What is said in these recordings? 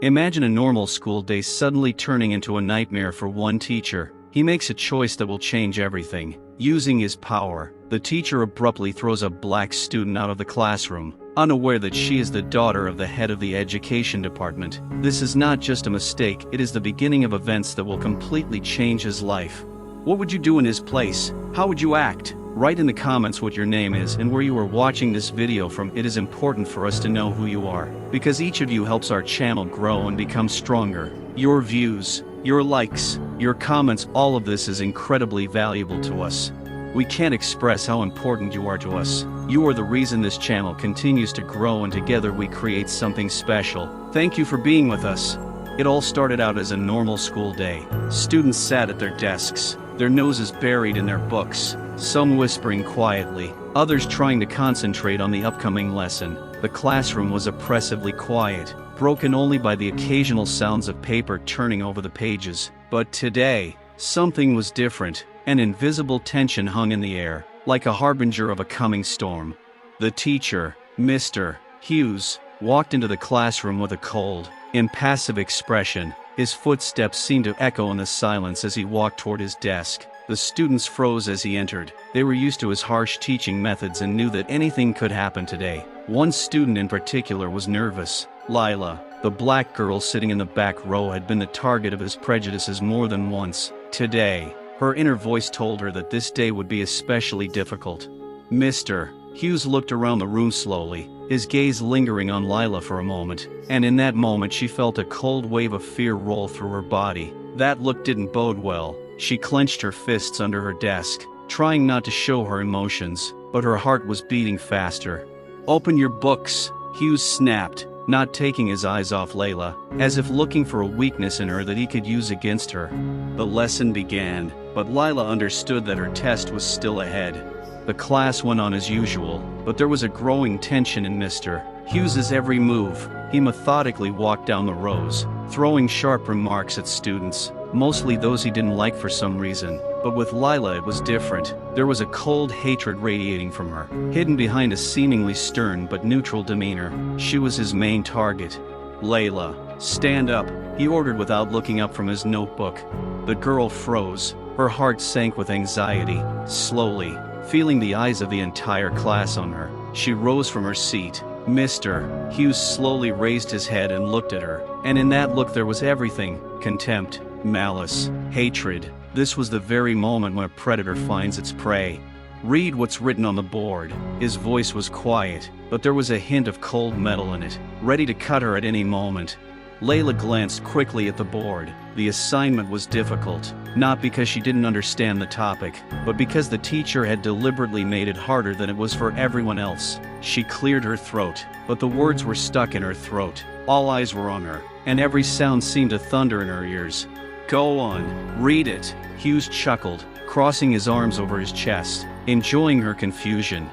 Imagine a normal school day suddenly turning into a nightmare for one teacher. He makes a choice that will change everything. Using his power, the teacher abruptly throws a black student out of the classroom, unaware that she is the daughter of the head of the education department. This is not just a mistake, it is the beginning of events that will completely change his life. What would you do in his place? How would you act? Write in the comments what your name is and where you are watching this video from. It is important for us to know who you are, because each of you helps our channel grow and become stronger. Your views, your likes, your comments, all of this is incredibly valuable to us. We can't express how important you are to us. You are the reason this channel continues to grow, and together we create something special. Thank you for being with us. It all started out as a normal school day. Students sat at their desks, their noses buried in their books, some whispering quietly, others trying to concentrate on the upcoming lesson. The classroom was oppressively quiet, broken only by the occasional sounds of paper turning over the pages. But today, something was different. An invisible tension hung in the air, like a harbinger of a coming storm. The teacher, Mr. Hughes, walked into the classroom with a cold, impassive expression. His footsteps seemed to echo in the silence as he walked toward his desk. The students froze as he entered. They were used to his harsh teaching methods and knew that anything could happen today. One student in particular was nervous. Lila, the black girl sitting in the back row, had been the target of his prejudices more than once. Today, her inner voice told her that this day would be especially difficult. Mr. Hughes looked around the room slowly, his gaze lingering on Lila for a moment, and in that moment she felt a cold wave of fear roll through her body. That look didn't bode well. She clenched her fists under her desk, trying not to show her emotions, but her heart was beating faster. "Open your books," Hughes snapped, not taking his eyes off Layla, as if looking for a weakness in her that he could use against her. The lesson began, but Lila understood that her test was still ahead. The class went on as usual, but there was a growing tension in Mr. Hughes's every move. He methodically walked down the rows, throwing sharp remarks at students, mostly those he didn't like for some reason. But with Lila it was different. There was a cold hatred radiating from her, hidden behind a seemingly stern but neutral demeanor. She was his main target. "Layla, stand up," he ordered without looking up from his notebook. The girl froze, her heart sank with anxiety. Slowly, feeling the eyes of the entire class on her, she rose from her seat. Mr. Hughes slowly raised his head and looked at her, and in that look there was everything: contempt, malice, hatred. This was the very moment when a predator finds its prey. "Read what's written on the board." His voice was quiet, but there was a hint of cold metal in it, ready to cut her at any moment. Layla glanced quickly at the board. The assignment was difficult, not because she didn't understand the topic, but because the teacher had deliberately made it harder than it was for everyone else. She cleared her throat, but the words were stuck in her throat. All eyes were on her, and every sound seemed to thunder in her ears. "Go on, read it," Hughes chuckled, crossing his arms over his chest, enjoying her confusion.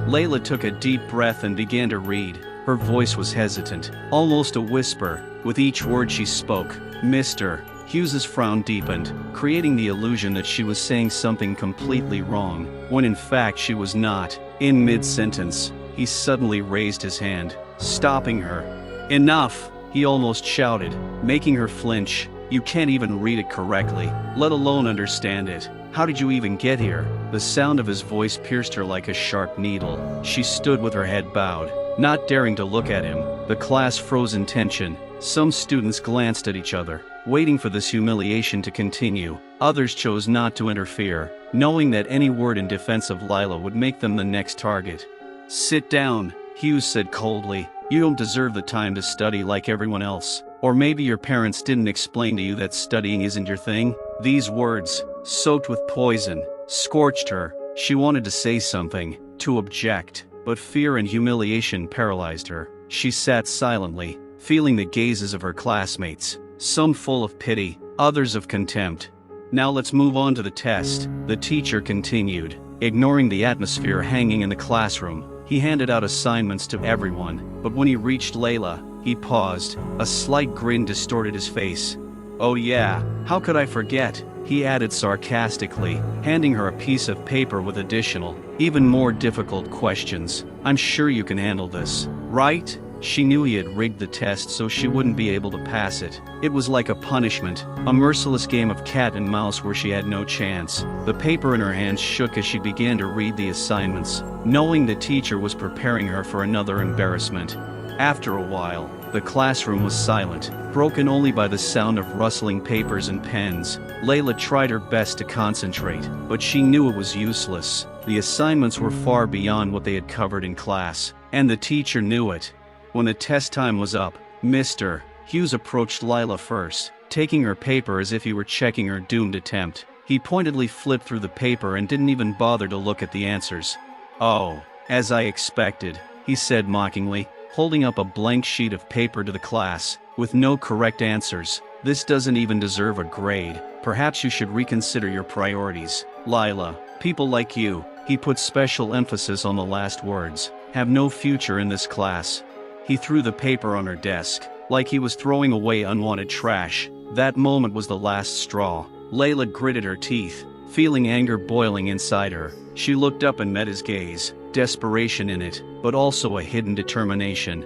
Layla took a deep breath and began to read. Her voice was hesitant, almost a whisper, with each word she spoke. Mr. Hughes's frown deepened, creating the illusion that she was saying something completely wrong, when in fact she was not. In mid-sentence, he suddenly raised his hand, stopping her. "Enough!" he almost shouted, making her flinch. "You can't even read it correctly, let alone understand it. How did you even get here?" The sound of his voice pierced her like a sharp needle. She stood with her head bowed, not daring to look at him. The class froze in tension. Some students glanced at each other, waiting for this humiliation to continue. Others chose not to interfere, knowing that any word in defense of Lila would make them the next target. "Sit down," Hughes said coldly. "You don't deserve the time to study like everyone else. Or maybe your parents didn't explain to you that studying isn't your thing." These words, soaked with poison, scorched her. She wanted to say something, to object, but fear and humiliation paralyzed her. She sat silently, feeling the gazes of her classmates, some full of pity, others of contempt. "Now let's move on to the test," the teacher continued, ignoring the atmosphere hanging in the classroom. He handed out assignments to everyone, but when he reached Layla, he paused. A slight grin distorted his face. "Oh yeah, how could I forget?" he added sarcastically, handing her a piece of paper with additional, even more difficult questions. "I'm sure you can handle this, right?" She knew he had rigged the test so she wouldn't be able to pass it. It was like a punishment, a merciless game of cat and mouse where she had no chance. The paper in her hands shook as she began to read the assignments, knowing the teacher was preparing her for another embarrassment. After a while, the classroom was silent, broken only by the sound of rustling papers and pens. Layla tried her best to concentrate, but she knew it was useless. The assignments were far beyond what they had covered in class, and the teacher knew it. When the test time was up, Mr. Hughes approached Layla first, taking her paper as if he were checking her doomed attempt. He pointedly flipped through the paper and didn't even bother to look at the answers. "Oh, as I expected," he said mockingly, holding up a blank sheet of paper to the class, "with no correct answers. This doesn't even deserve a grade. Perhaps you should reconsider your priorities. Layla, people like you," he put special emphasis on the last words, "have no future in this class." He threw the paper on her desk, like he was throwing away unwanted trash. That moment was the last straw. Layla gritted her teeth, feeling anger boiling inside her. She looked up and met his gaze, desperation in it, but also a hidden determination.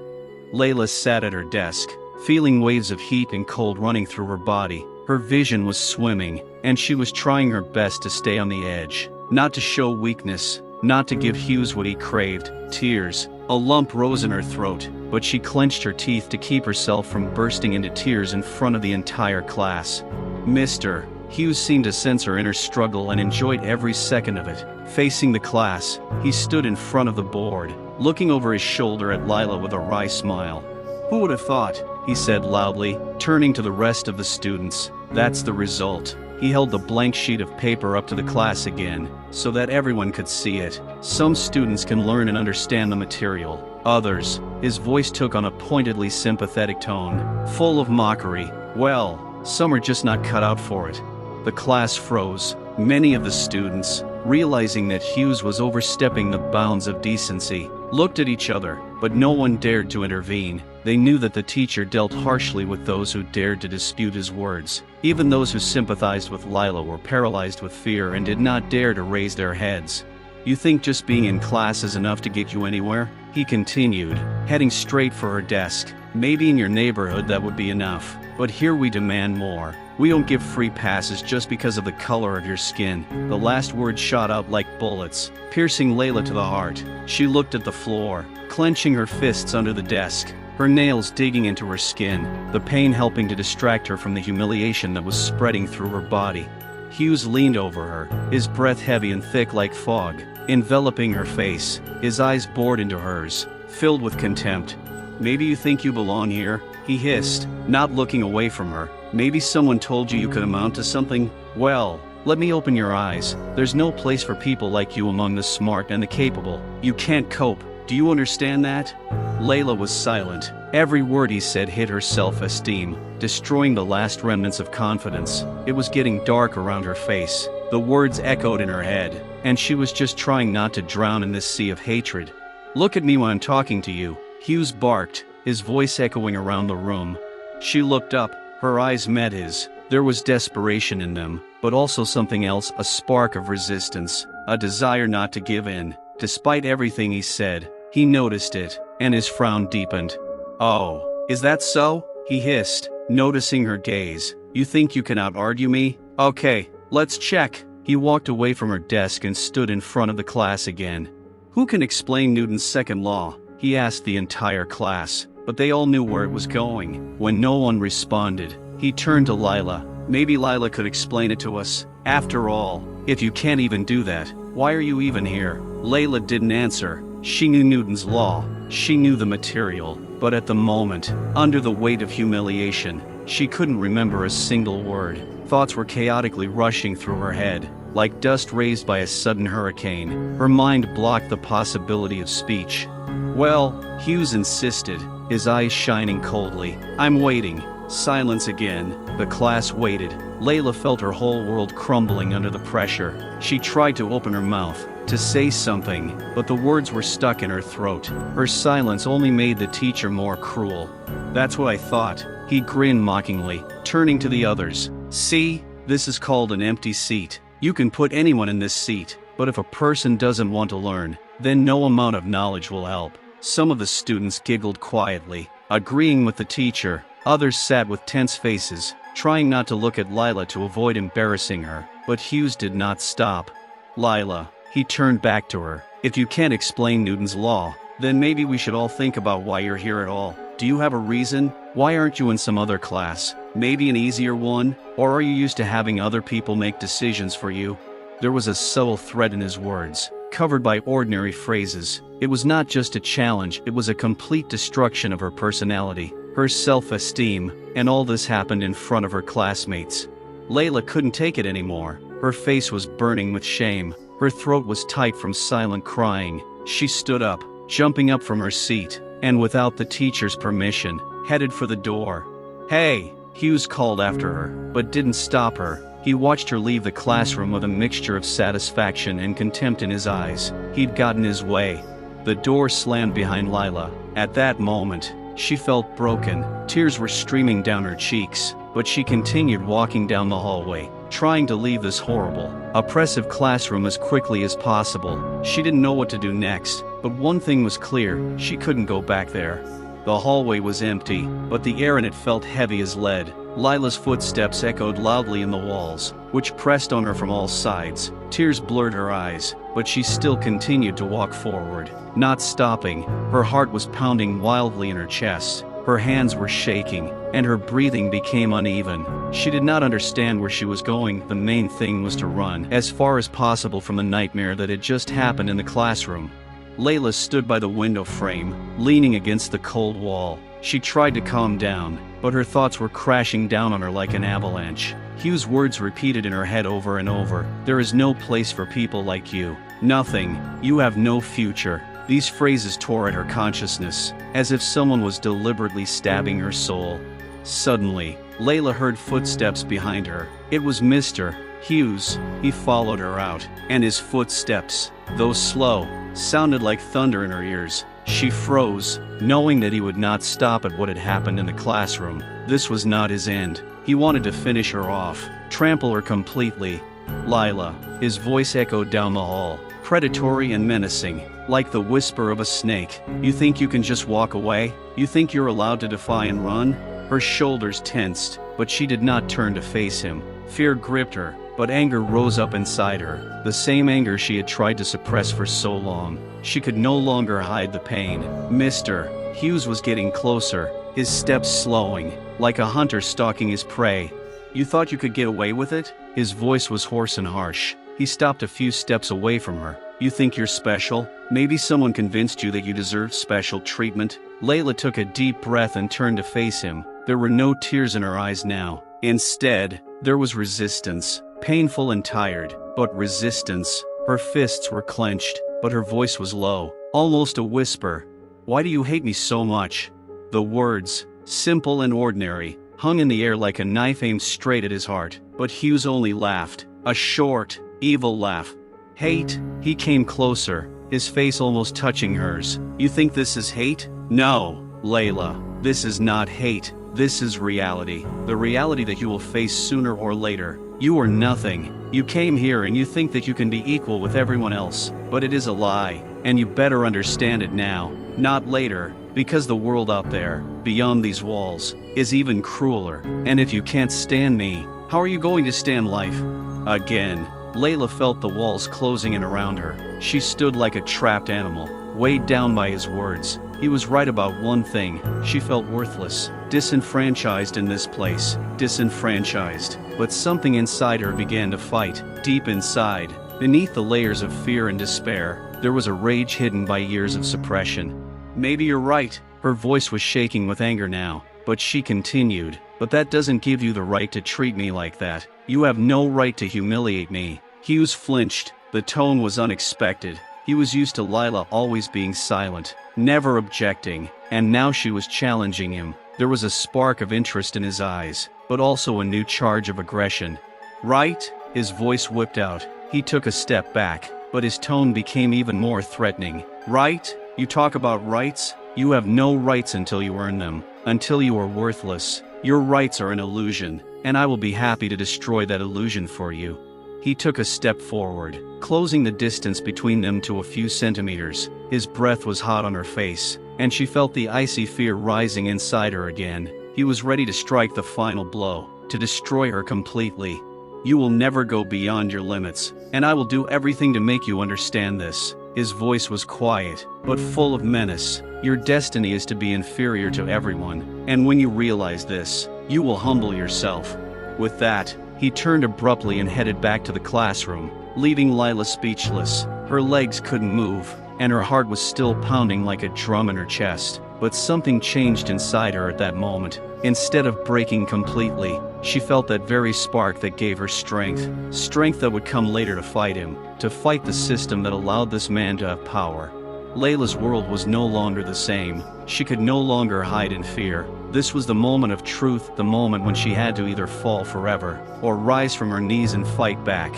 Layla sat at her desk, feeling waves of heat and cold running through her body. Her vision was swimming, and she was trying her best to stay on the edge, not to show weakness, not to give Hughes what he craved, tears. A lump rose in her throat, but she clenched her teeth to keep herself from bursting into tears in front of the entire class. Mr. Hughes seemed to sense her inner struggle and enjoyed every second of it. Facing the class, he stood in front of the board, looking over his shoulder at Layla with a wry smile. "Who would have thought?" he said loudly, turning to the rest of the students. "That's the result." He held the blank sheet of paper up to the class again, so that everyone could see it. "Some students can learn and understand the material. Others," his voice took on a pointedly sympathetic tone, full of mockery, "well, some are just not cut out for it." The class froze. Many of the students, realizing that Hughes was overstepping the bounds of decency, looked at each other, but no one dared to intervene. They knew that the teacher dealt harshly with those who dared to dispute his words. Even those who sympathized with Layla were paralyzed with fear and did not dare to raise their heads. "You think just being in class is enough to get you anywhere?" he continued, heading straight for her desk. "Maybe in your neighborhood that would be enough, but here we demand more. We don't give free passes just because of the color of your skin." The last word shot out like bullets, piercing Layla to the heart. She looked at the floor, clenching her fists under the desk, her nails digging into her skin, the pain helping to distract her from the humiliation that was spreading through her body. Hughes leaned over her, his breath heavy and thick like fog, enveloping her face. His eyes bored into hers, filled with contempt. "Maybe you think you belong here," he hissed, not looking away from her. "Maybe someone told you could amount to something? Well, let me open your eyes. There's no place for people like you among the smart and the capable. You can't cope. Do you understand that?" Layla was silent. Every word he said hit her self-esteem, destroying the last remnants of confidence. It was getting dark around her face. The words echoed in her head, and she was just trying not to drown in this sea of hatred. "Look at me when I'm talking to you," Hughes barked, his voice echoing around the room. She looked up, her eyes met his. There was desperation in them, but also something else, a spark of resistance, a desire not to give in. Despite everything he said, he noticed it, and his frown deepened. "Oh, is that so?" he hissed, noticing her gaze. "You think you can out-argue me? Okay, let's check." He walked away from her desk and stood in front of the class again. "Who can explain Newton's second law?" he asked the entire class, but they all knew where it was going. When no one responded, he turned to Layla. "Maybe Layla could explain it to us. After all, if you can't even do that, why are you even here?" Layla didn't answer. She knew Newton's law. She knew the material. But at the moment, under the weight of humiliation, she couldn't remember a single word. Thoughts were chaotically rushing through her head, like dust raised by a sudden hurricane. Her mind blocked the possibility of speech. "Well," Hughes insisted, his eyes shining coldly, "I'm waiting." Silence again. The class waited. Layla felt her whole world crumbling under the pressure. She tried to open her mouth, to say something, but the words were stuck in her throat. Her silence only made the teacher more cruel. "That's what I thought," he grinned mockingly, turning to the others. "See, this is called an empty seat. You can put anyone in this seat, but if a person doesn't want to learn, then no amount of knowledge will help." Some of the students giggled quietly, agreeing with the teacher. Others sat with tense faces, trying not to look at Lila to avoid embarrassing her, but Hughes did not stop. Lila, he turned back to her, if you can't explain Newton's law, then maybe we should all think about why you're here at all. Do you have a reason? Why aren't you in some other class? Maybe an easier one? Or are you used to having other people make decisions for you? There was a subtle threat in his words, covered by ordinary phrases. It was not just a challenge, it was a complete destruction of her personality, her self-esteem, and all this happened in front of her classmates. Layla couldn't take it anymore. Her face was burning with shame. Her throat was tight from silent crying. She stood up, jumping up from her seat, and without the teacher's permission, headed for the door. "Hey!" Hughes called after her, but didn't stop her. He watched her leave the classroom with a mixture of satisfaction and contempt in his eyes. He'd gotten his way. The door slammed behind Lila. At that moment, she felt broken. Tears were streaming down her cheeks, but she continued walking down the hallway, trying to leave this horrible, oppressive classroom as quickly as possible. She didn't know what to do next, but one thing was clear, she couldn't go back there. The hallway was empty, but the air in it felt heavy as lead. Lila's footsteps echoed loudly in the walls, which pressed on her from all sides. Tears blurred her eyes, but she still continued to walk forward, not stopping. Her heart was pounding wildly in her chest. Her hands were shaking, and her breathing became uneven. She did not understand where she was going. The main thing was to run as far as possible from the nightmare that had just happened in the classroom. Layla stood by the window frame, leaning against the cold wall. She tried to calm down, but her thoughts were crashing down on her like an avalanche. Hugh's words repeated in her head over and over. "There is no place for people like you. Nothing. You have no future." These phrases tore at her consciousness, as if someone was deliberately stabbing her soul. Suddenly, Layla heard footsteps behind her. It was Mr. Hughes. He followed her out, and his footsteps, though slow, sounded like thunder in her ears. She froze, knowing that he would not stop at what had happened in the classroom. This was not his end. He wanted to finish her off, trample her completely. "Lila," his voice echoed down the hall, predatory and menacing, like the whisper of a snake. "You think you can just walk away? You think you're allowed to defy and run?" Her shoulders tensed, but she did not turn to face him. Fear gripped her, but anger rose up inside her, the same anger she had tried to suppress for so long. She could no longer hide the pain. Mr. Hughes was getting closer, his steps slowing, like a hunter stalking his prey. "You thought you could get away with it?" His voice was hoarse and harsh. He stopped a few steps away from her. "You think you're special? Maybe someone convinced you that you deserved special treatment?" Layla took a deep breath and turned to face him. There were no tears in her eyes now. Instead, there was resistance, painful and tired, but resistance. Her fists were clenched, but her voice was low, almost a whisper. "Why do you hate me so much?" The words, simple and ordinary, hung in the air like a knife aimed straight at his heart, but Hughes only laughed, a short, evil laugh. "Hate?" He came closer, his face almost touching hers. "You think this is hate?" "No, Layla, this is not hate. This is reality. The reality that you will face sooner or later. You are nothing. You came here and you think that you can be equal with everyone else, but it is a lie, and you better understand it now, not later, because the world out there, beyond these walls, is even crueler. And if you can't stand me, how are you going to stand life?" Again, Layla felt the walls closing in around her. She stood like a trapped animal, weighed down by his words. He was right about one thing. She felt worthless, disenfranchised in this place, disenfranchised. But something inside her began to fight, deep inside. Beneath the layers of fear and despair, there was a rage hidden by years of suppression. "Maybe you're right." Her voice was shaking with anger now, but she continued. "But that doesn't give you the right to treat me like that. You have no right to humiliate me." Hughes flinched. The tone was unexpected. He was used to Lila always being silent, never objecting, and now she was challenging him. There was a spark of interest in his eyes, but also a new charge of aggression. "Right?" His voice whipped out. He took a step back, but his tone became even more threatening. "Right? You talk about rights? You have no rights until you earn them, until you are worthless. Your rights are an illusion, and I will be happy to destroy that illusion for you." He took a step forward, closing the distance between them to a few centimeters. His breath was hot on her face, and she felt the icy fear rising inside her again. He was ready to strike the final blow, to destroy her completely. "You will never go beyond your limits, and I will do everything to make you understand this." His voice was quiet, but full of menace. "Your destiny is to be inferior to everyone, and when you realize this, you will humble yourself." With that, he turned abruptly and headed back to the classroom, leaving Lila speechless. Her legs couldn't move, and her heart was still pounding like a drum in her chest. But something changed inside her at that moment. Instead of breaking completely, she felt that very spark that gave her strength. Strength that would come later to fight him, to fight the system that allowed this man to have power. Layla's world was no longer the same. She could no longer hide in fear. This was the moment of truth, the moment when she had to either fall forever, or rise from her knees and fight back.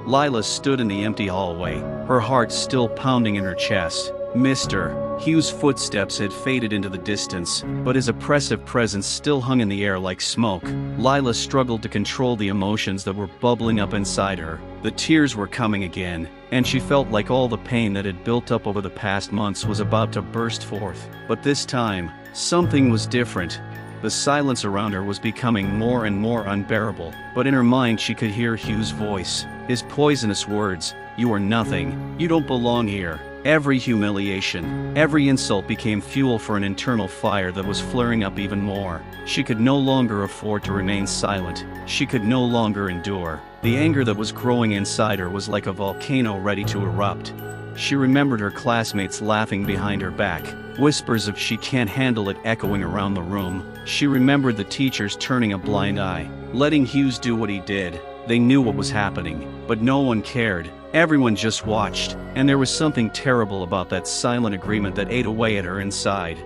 Lila stood in the empty hallway, her heart still pounding in her chest. Mr. Hughes' footsteps had faded into the distance, but his oppressive presence still hung in the air like smoke. Lila struggled to control the emotions that were bubbling up inside her. The tears were coming again, and she felt like all the pain that had built up over the past months was about to burst forth. But this time, something was different. The silence around her was becoming more and more unbearable, but in her mind she could hear Hughes' voice, his poisonous words, "You are nothing. You don't belong here." Every humiliation, every insult became fuel for an internal fire that was flaring up even more. She could no longer afford to remain silent. She could no longer endure. The anger that was growing inside her was like a volcano ready to erupt. She remembered her classmates laughing behind her back, whispers of "she can't handle it" echoing around the room. She remembered the teachers turning a blind eye, letting Hughes do what he did. They knew what was happening, but no one cared. Everyone just watched, and there was something terrible about that silent agreement that ate away at her inside.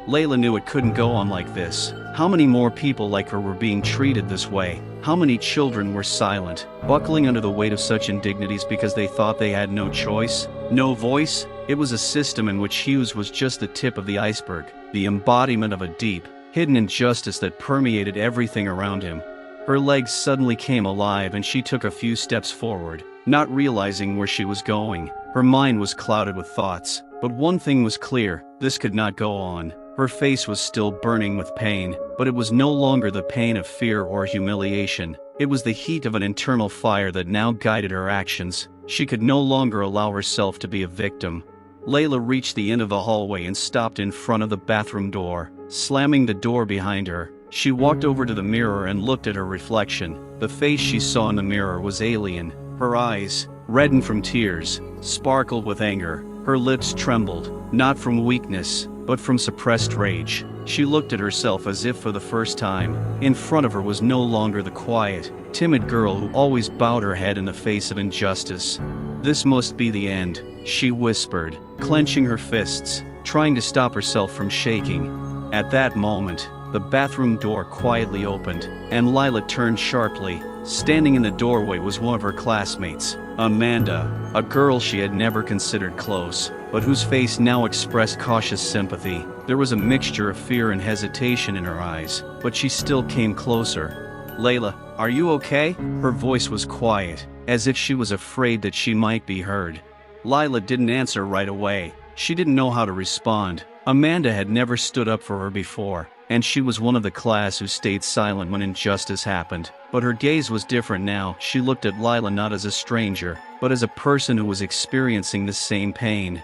Layla knew it couldn't go on like this. How many more people like her were being treated this way? How many children were silent, buckling under the weight of such indignities because they thought they had no choice, no voice? It was a system in which Hughes was just the tip of the iceberg, the embodiment of a deep, hidden injustice that permeated everything around him. Her legs suddenly came alive and she took a few steps forward, not realizing where she was going. Her mind was clouded with thoughts, but one thing was clear: this could not go on. Her face was still burning with pain, but it was no longer the pain of fear or humiliation. It was the heat of an internal fire that now guided her actions. She could no longer allow herself to be a victim. Layla reached the end of the hallway and stopped in front of the bathroom door, slamming the door behind her. She walked over to the mirror and looked at her reflection. The face she saw in the mirror was alien. Her eyes, reddened from tears, sparkled with anger. Her lips trembled, not from weakness, but from suppressed rage. She looked at herself as if for the first time. In front of her was no longer the quiet, timid girl who always bowed her head in the face of injustice. "This must be the end," she whispered, clenching her fists, trying to stop herself from shaking. At that moment, the bathroom door quietly opened, and Lila turned sharply. Standing in the doorway was one of her classmates, Amanda, a girl she had never considered close, but whose face now expressed cautious sympathy. There was a mixture of fear and hesitation in her eyes, but she still came closer. "Layla, are you okay?" Her voice was quiet, as if she was afraid that she might be heard. Lila didn't answer right away. She didn't know how to respond. Amanda had never stood up for her before, and she was one of the class who stayed silent when injustice happened. But her gaze was different now. She looked at Lila not as a stranger, but as a person who was experiencing the same pain.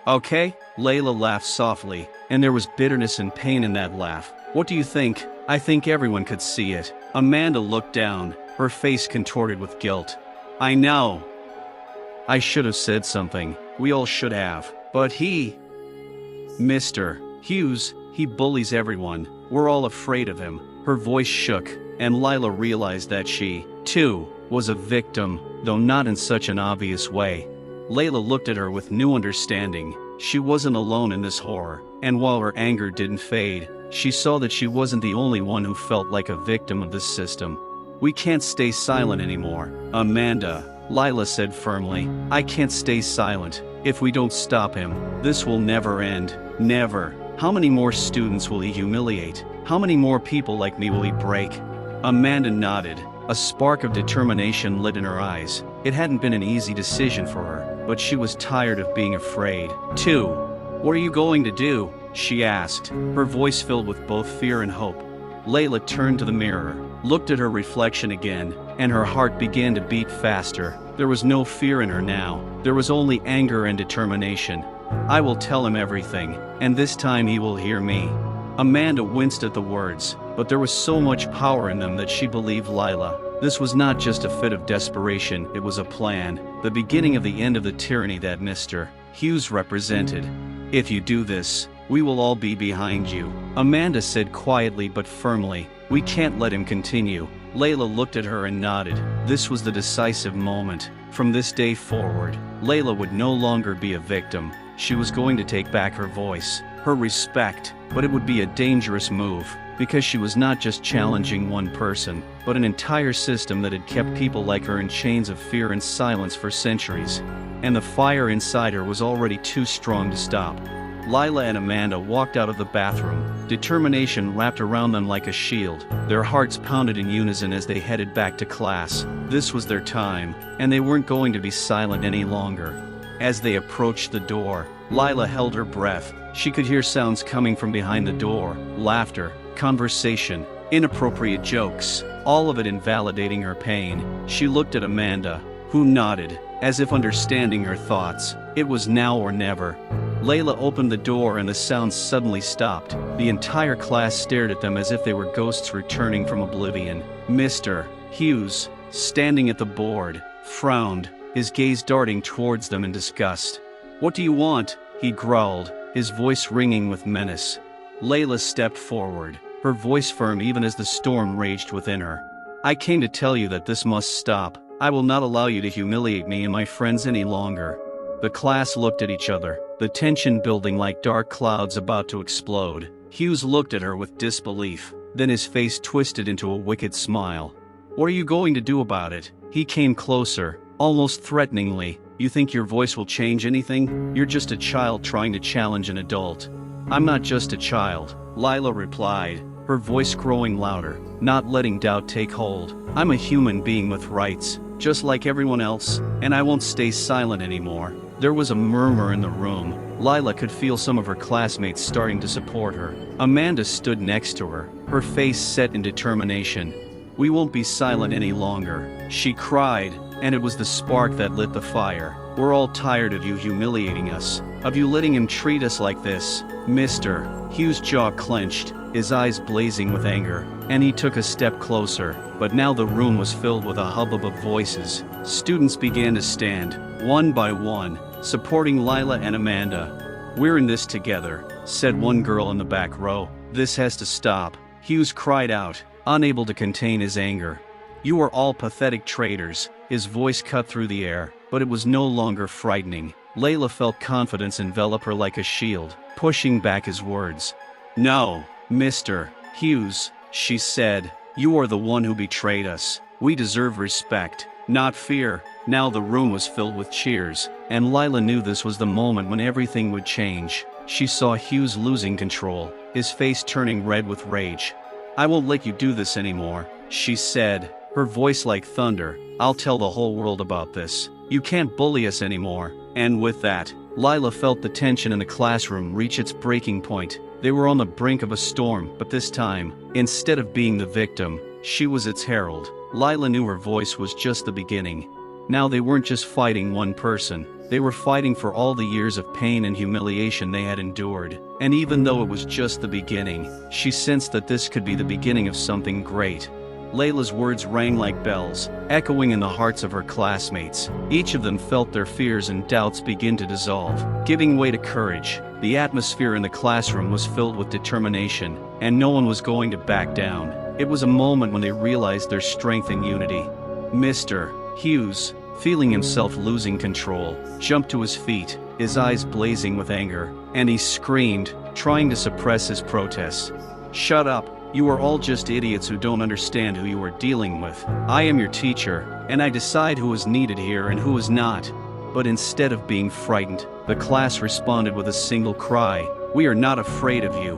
"Okay?" Layla laughed softly, and there was bitterness and pain in that laugh. "What do you think?" "I think everyone could see it." Amanda looked down, her face contorted with guilt. "I know. I should have said something. We all should have. But Mr. Hughes, he bullies everyone. We're all afraid of him." Her voice shook, and Lila realized that she, too, was a victim, though not in such an obvious way. Layla looked at her with new understanding. She wasn't alone in this horror, and while her anger didn't fade, she saw that she wasn't the only one who felt like a victim of this system. "We can't stay silent anymore, Amanda," Lila said firmly. "I can't stay silent. If we don't stop him, this will never end. Never. How many more students will he humiliate? How many more people like me will he break?" Amanda nodded, A spark of determination lit in her eyes. It hadn't been an easy decision for her, but she was tired of being afraid. 2. What are you going to do? She asked, her voice filled with both fear and hope. Layla turned to the mirror, looked at her reflection again, and her heart began to beat faster. There was no fear in her now. There was only anger and determination. I will tell him everything, and this time he will hear me. Amanda winced at the words, but there was so much power in them that she believed Lila. This was not just a fit of desperation, it was a plan, the beginning of the end of the tyranny that Mr. Hughes represented. If you do this, we will all be behind you, Amanda said quietly but firmly. We can't let him continue. Layla looked at her and nodded. This was the decisive moment. From this day forward, Layla would no longer be a victim. She was going to take back her voice, her respect, but it would be a dangerous move, because she was not just challenging one person, but an entire system that had kept people like her in chains of fear and silence for centuries. And the fire inside her was already too strong to stop. Lila and Amanda walked out of the bathroom, determination wrapped around them like a shield. Their hearts pounded in unison as they headed back to class. This was their time, and they weren't going to be silent any longer. As they approached the door, Lila held her breath. She could hear sounds coming from behind the door, laughter, conversation, inappropriate jokes, all of it invalidating her pain. She looked at Amanda, who nodded, as if understanding her thoughts. It was now or never. Layla opened the door and the sounds suddenly stopped. The entire class stared at them as if they were ghosts returning from oblivion. Mr. Hughes, standing at the board, frowned, his gaze darting towards them in disgust. What do you want? He growled, his voice ringing with menace. Layla stepped forward, her voice firm even as the storm raged within her. I came to tell you that this must stop. I will not allow you to humiliate me and my friends any longer. The class looked at each other, the tension building like dark clouds about to explode. Hughes looked at her with disbelief, then his face twisted into a wicked smile. What are you going to do about it? He came closer, almost threateningly. You think your voice will change anything? You're just a child trying to challenge an adult. I'm not just a child, Lila replied, her voice growing louder, not letting doubt take hold. I'm a human being with rights, just like everyone else, and I won't stay silent anymore. There was a murmur in the room. Lila could feel some of her classmates starting to support her. Amanda stood next to her, her face set in determination. We won't be silent any longer, she cried, and it was the spark that lit the fire. We're all tired of you humiliating us, of you letting him treat us like this. Mr. Hughes' jaw clenched, his eyes blazing with anger, and he took a step closer, but now the room was filled with a hubbub of voices. Students began to stand, one by one, supporting Lila and Amanda. We're in this together, said one girl in the back row. This has to stop, Hughes cried out, unable to contain his anger. You are all pathetic traitors. His voice cut through the air, but it was no longer frightening. Layla felt confidence envelop her like a shield, pushing back his words. No, Mr. Hughes, she said, you are the one who betrayed us. We deserve respect, not fear. Now the room was filled with cheers, and Lila knew this was the moment when everything would change. She saw Hughes losing control, his face turning red with rage. I won't let you do this anymore, she said, her voice like thunder. I'll tell the whole world about this. You can't bully us anymore. And with that, Lila felt the tension in the classroom reach its breaking point. They were on the brink of a storm, but this time, instead of being the victim, she was its herald. Lila knew her voice was just the beginning. Now they weren't just fighting one person, they were fighting for all the years of pain and humiliation they had endured. And even though it was just the beginning, she sensed that this could be the beginning of something great. Layla's words rang like bells, echoing in the hearts of her classmates. Each of them felt their fears and doubts begin to dissolve, giving way to courage. The atmosphere in the classroom was filled with determination, and no one was going to back down. It was a moment when they realized their strength and unity. Mr. Hughes, feeling himself losing control, jumped to his feet, his eyes blazing with anger, and he screamed, trying to suppress his protests. Shut up. You are all just idiots who don't understand who you are dealing with. I am your teacher, and I decide who is needed here and who is not. But instead of being frightened, the class responded with a single cry. We are not afraid of you.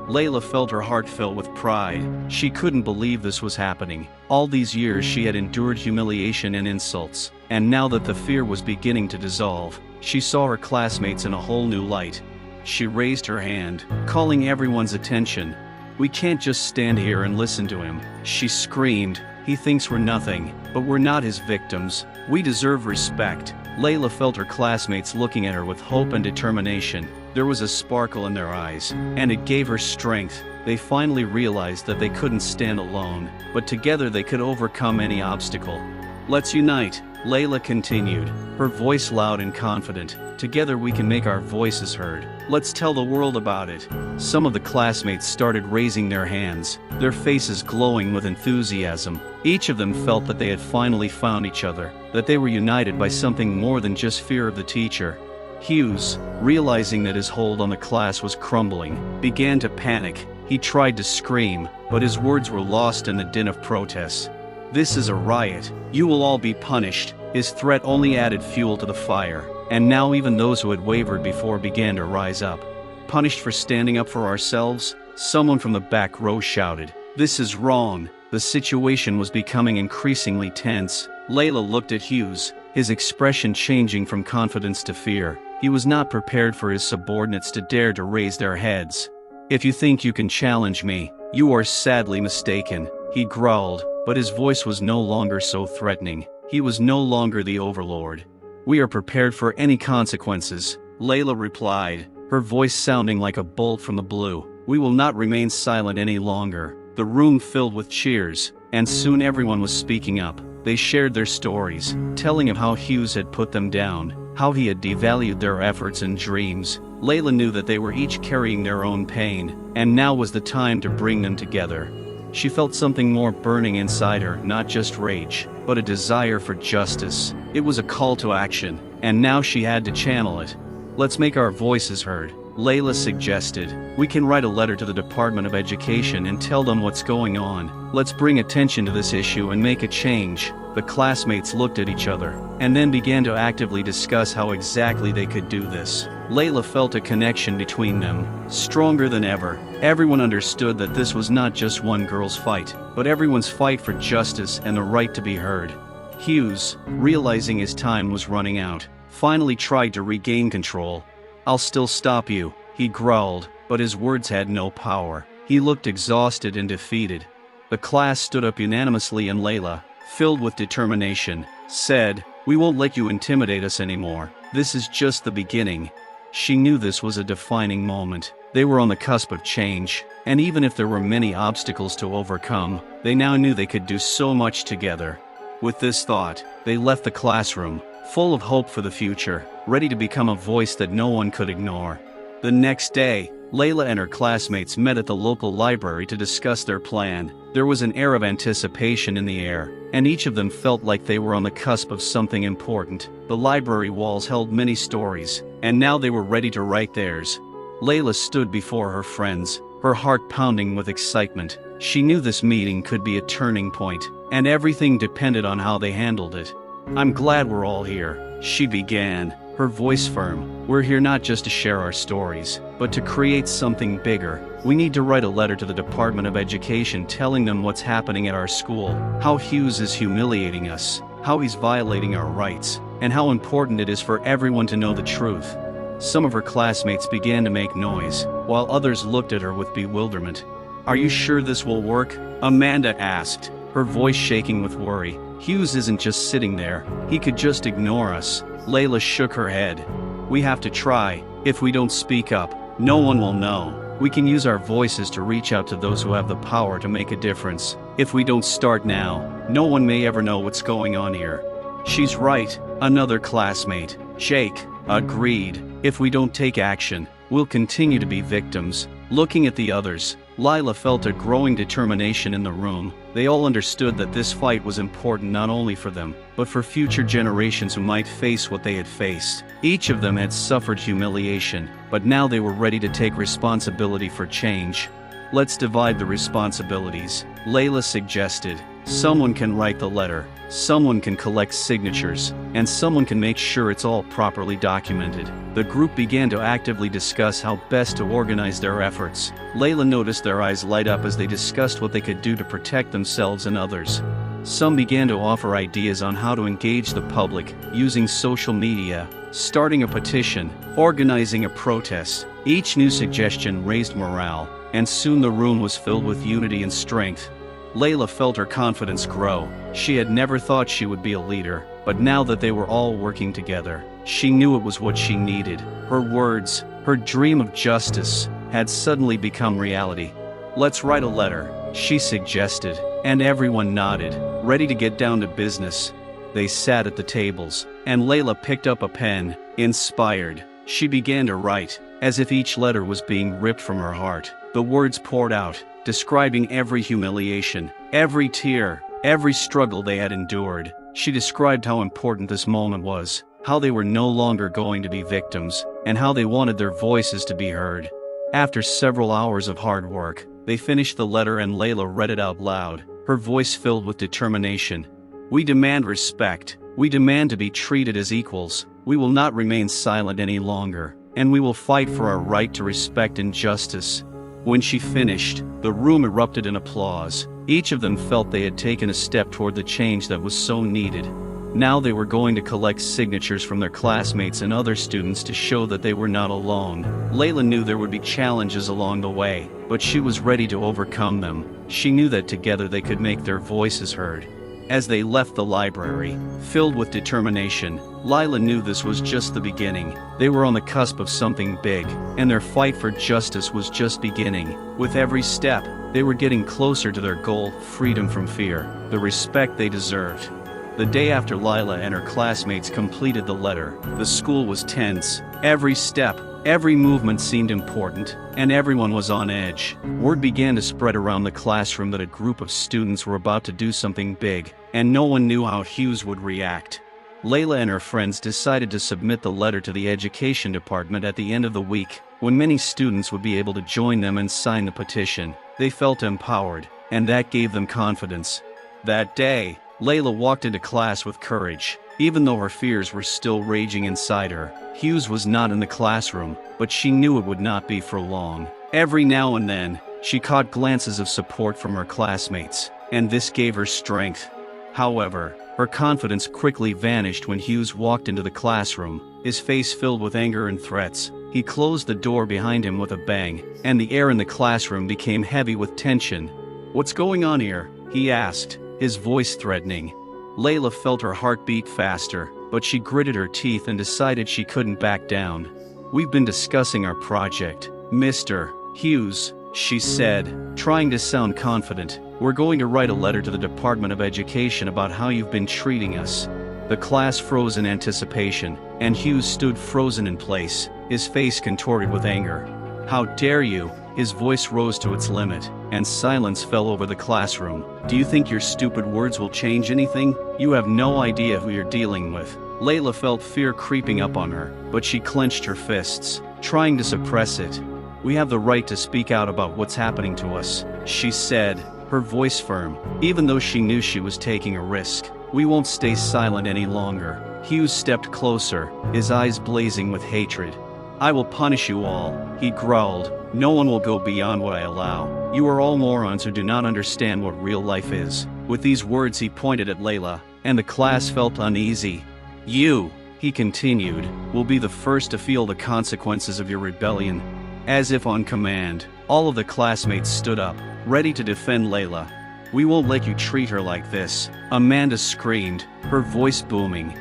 Layla felt her heart fill with pride. She couldn't believe this was happening. All these years she had endured humiliation and insults, and now that the fear was beginning to dissolve, she saw her classmates in a whole new light. She raised her hand, calling everyone's attention. "We can't just stand here and listen to him," she screamed. "He thinks we're nothing, but we're not his victims. We deserve respect." Layla felt her classmates looking at her with hope and determination. There was a sparkle in their eyes, and it gave her strength. They finally realized that they couldn't stand alone, but together they could overcome any obstacle. "Let's unite," Layla continued, her voice loud and confident. "Together we can make our voices heard. Let's tell the world about it." Some of the classmates started raising their hands, their faces glowing with enthusiasm. Each of them felt that they had finally found each other, that they were united by something more than just fear of the teacher. Hughes, realizing that his hold on the class was crumbling, began to panic. He tried to scream, but his words were lost in the din of protests. "This is a riot. You will all be punished." His threat only added fuel to the fire, and now even those who had wavered before began to rise up. "Punished for standing up for ourselves?" Someone from the back row shouted. "This is wrong." The situation was becoming increasingly tense. Layla looked at Hughes, his expression changing from confidence to fear. He was not prepared for his subordinates to dare to raise their heads. "If you think you can challenge me, you are sadly mistaken," he growled, but his voice was no longer so threatening. He was no longer the overlord. "We are prepared for any consequences," Layla replied, her voice sounding like a bolt from the blue. "We will not remain silent any longer." The room filled with cheers, and soon everyone was speaking up. They shared their stories, telling of how Hughes had put them down, how he had devalued their efforts and dreams. Layla knew that they were each carrying their own pain, and now was the time to bring them together. She felt something more burning inside her, not just rage, but a desire for justice. It was a call to action, and now she had to channel it. "Let's make our voices heard," Layla suggested. "We can write a letter to the Department of Education and tell them what's going on. Let's bring attention to this issue and make a change." The classmates looked at each other, and then began to actively discuss how exactly they could do this. Layla felt a connection between them, stronger than ever. Everyone understood that this was not just one girl's fight, but everyone's fight for justice and the right to be heard. Hughes, realizing his time was running out, finally tried to regain control. "I'll still stop you," he growled, but his words had no power. He looked exhausted and defeated. The class stood up unanimously, and Layla, filled with determination, said, "We won't let you intimidate us anymore. This is just the beginning." She knew this was a defining moment. They were on the cusp of change, and even if there were many obstacles to overcome, they now knew they could do so much together. With this thought, they left the classroom, full of hope for the future, ready to become a voice that no one could ignore. The next day, Layla and her classmates met at the local library to discuss their plan. There was an air of anticipation in the air, and each of them felt like they were on the cusp of something important. The library walls held many stories, and now they were ready to write theirs. Layla stood before her friends, her heart pounding with excitement. She knew this meeting could be a turning point, and everything depended on how they handled it. "I'm glad we're all here," she began, her voice firm. "We're here not just to share our stories, but to create something bigger. We need to write a letter to the Department of Education telling them what's happening at our school, how Hughes is humiliating us, how he's violating our rights, and how important it is for everyone to know the truth." Some of her classmates began to make noise, while others looked at her with bewilderment. "Are you sure this will work?" Amanda asked, her voice shaking with worry. "Hughes isn't just sitting there. He could just ignore us." Layla shook her head. "We have to try. If we don't speak up, no one will know. We can use our voices to reach out to those who have the power to make a difference. If we don't start now, no one may ever know what's going on here." "She's right," another classmate, Jake, agreed. "If we don't take action, we'll continue to be victims." Looking at the others, Layla felt a growing determination in the room. They all understood that this fight was important not only for them, but for future generations who might face what they had faced. Each of them had suffered humiliation, but now they were ready to take responsibility for change. "Let's divide the responsibilities," Layla suggested. Someone can write the letter, someone can collect signatures, and someone can make sure it's all properly documented. The group began to actively discuss how best to organize their efforts. Layla noticed their eyes light up as they discussed what they could do to protect themselves and others. Some began to offer ideas on how to engage the public, using social media, starting a petition, organizing a protest. Each new suggestion raised morale, and soon the room was filled with unity and strength. Layla felt her confidence grow. She had never thought she would be a leader, but now that they were all working together, she knew it was what she needed. Her words, her dream of justice, had suddenly become reality. "Let's write a letter," she suggested, and everyone nodded, ready to get down to business. They sat at the tables, and Layla picked up a pen. Inspired, she began to write, as if each letter was being ripped from her heart. The words poured out, describing every humiliation, every tear, every struggle they had endured. She described how important this moment was, how they were no longer going to be victims, and how they wanted their voices to be heard. After several hours of hard work, they finished the letter and Layla read it out loud, her voice filled with determination. "We demand respect. We demand to be treated as equals. We will not remain silent any longer, and we will fight for our right to respect and justice." When she finished, the room erupted in applause. Each of them felt they had taken a step toward the change that was so needed. Now they were going to collect signatures from their classmates and other students to show that they were not alone. Layla knew there would be challenges along the way, but she was ready to overcome them. She knew that together they could make their voices heard. As they left the library, filled with determination, Layla knew this was just the beginning. They were on the cusp of something big, and their fight for justice was just beginning. With every step, they were getting closer to their goal, freedom from fear, the respect they deserved. The day after Layla and her classmates completed the letter, the school was tense. Every step, every movement seemed important, and everyone was on edge. Word began to spread around the classroom that a group of students were about to do something big, and no one knew how Hughes would react. Layla and her friends decided to submit the letter to the education department at the end of the week, when many students would be able to join them and sign the petition. They felt empowered, and that gave them confidence. That day, Layla walked into class with courage. Even though her fears were still raging inside her, Hughes was not in the classroom, but she knew it would not be for long. Every now and then, she caught glances of support from her classmates, and this gave her strength. However, her confidence quickly vanished when Hughes walked into the classroom, his face filled with anger and threats. He closed the door behind him with a bang, and the air in the classroom became heavy with tension. "What's going on here?" he asked, his voice threatening. Layla felt her heart beat faster, but she gritted her teeth and decided she couldn't back down. "We've been discussing our project, Mr. Hughes," she said, trying to sound confident. "We're going to write a letter to the Department of Education about how you've been treating us." The class froze in anticipation, and Hughes stood frozen in place, his face contorted with anger. "How dare you?" His voice rose to its limit, and silence fell over the classroom. "Do you think your stupid words will change anything? You have no idea who you're dealing with." Layla felt fear creeping up on her, but she clenched her fists, trying to suppress it. "We have the right to speak out about what's happening to us," she said, her voice firm, even though she knew she was taking a risk. "We won't stay silent any longer." Hughes stepped closer, his eyes blazing with hatred. "I will punish you all," he growled. "No one will go beyond what I allow. You are all morons who do not understand what real life is." With these words he pointed at Layla, and the class felt uneasy. "You," he continued, "will be the first to feel the consequences of your rebellion." As if on command, all of the classmates stood up, ready to defend Layla. "We won't let you treat her like this," Amanda screamed, her voice booming.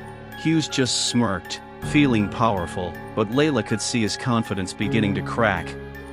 Hughes just smirked, feeling powerful, but Layla could see his confidence beginning to crack.